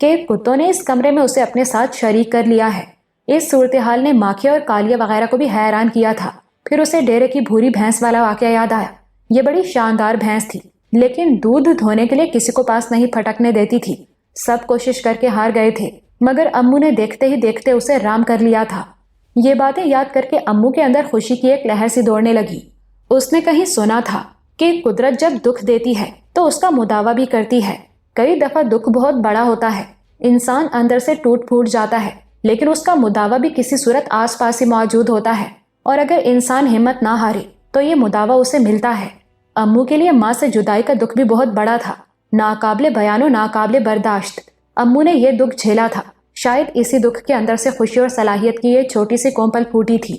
کہ کتوں نے اس کمرے میں اسے اپنے ساتھ شریک کر لیا ہے۔ اس صورتحال نے ماکھیا اور کالیا وغیرہ کو بھی حیران کیا تھا۔ پھر اسے ڈیرے کی بھوری بھینس والا واقعہ یاد آیا۔ یہ بڑی شاندار بھینس تھی، لیکن دودھ دھونے کے لیے کسی کو پاس نہیں پھٹکنے دیتی تھی۔ سب کوشش کر کے ہار گئے تھے، مگر امو نے دیکھتے ہی دیکھتے اسے رام کر لیا تھا۔ یہ باتیں یاد کر کے امو کے اندر خوشی کی ایک لہر سی دوڑنے لگی۔ اس نے کہیں سنا تھا کہ قدرت جب دکھ دیتی ہے تو اس کا مداوع بھی کرتی ہے۔ کئی دفعہ دکھ بہت بڑا ہوتا ہے، انسان اندر سے ٹوٹ پھوٹ جاتا ہے، لیکن اس کا مداوع بھی کسی صورت آس پاس ہی موجود ہوتا ہے، اور اگر انسان ہمت نہ ہارے تو یہ مداوع اسے ملتا ہے۔ امو کے لیے ماں سے جدائی کا دکھ بھی بہت بڑا تھا، ناقابل بیان و ناقابل برداشت۔ امو نے یہ دکھ جھیلا تھا، شاید اسی دکھ کے اندر سے خوشی اور صلاحیت کی یہ چھوٹی سی کونپل پھوٹی تھی۔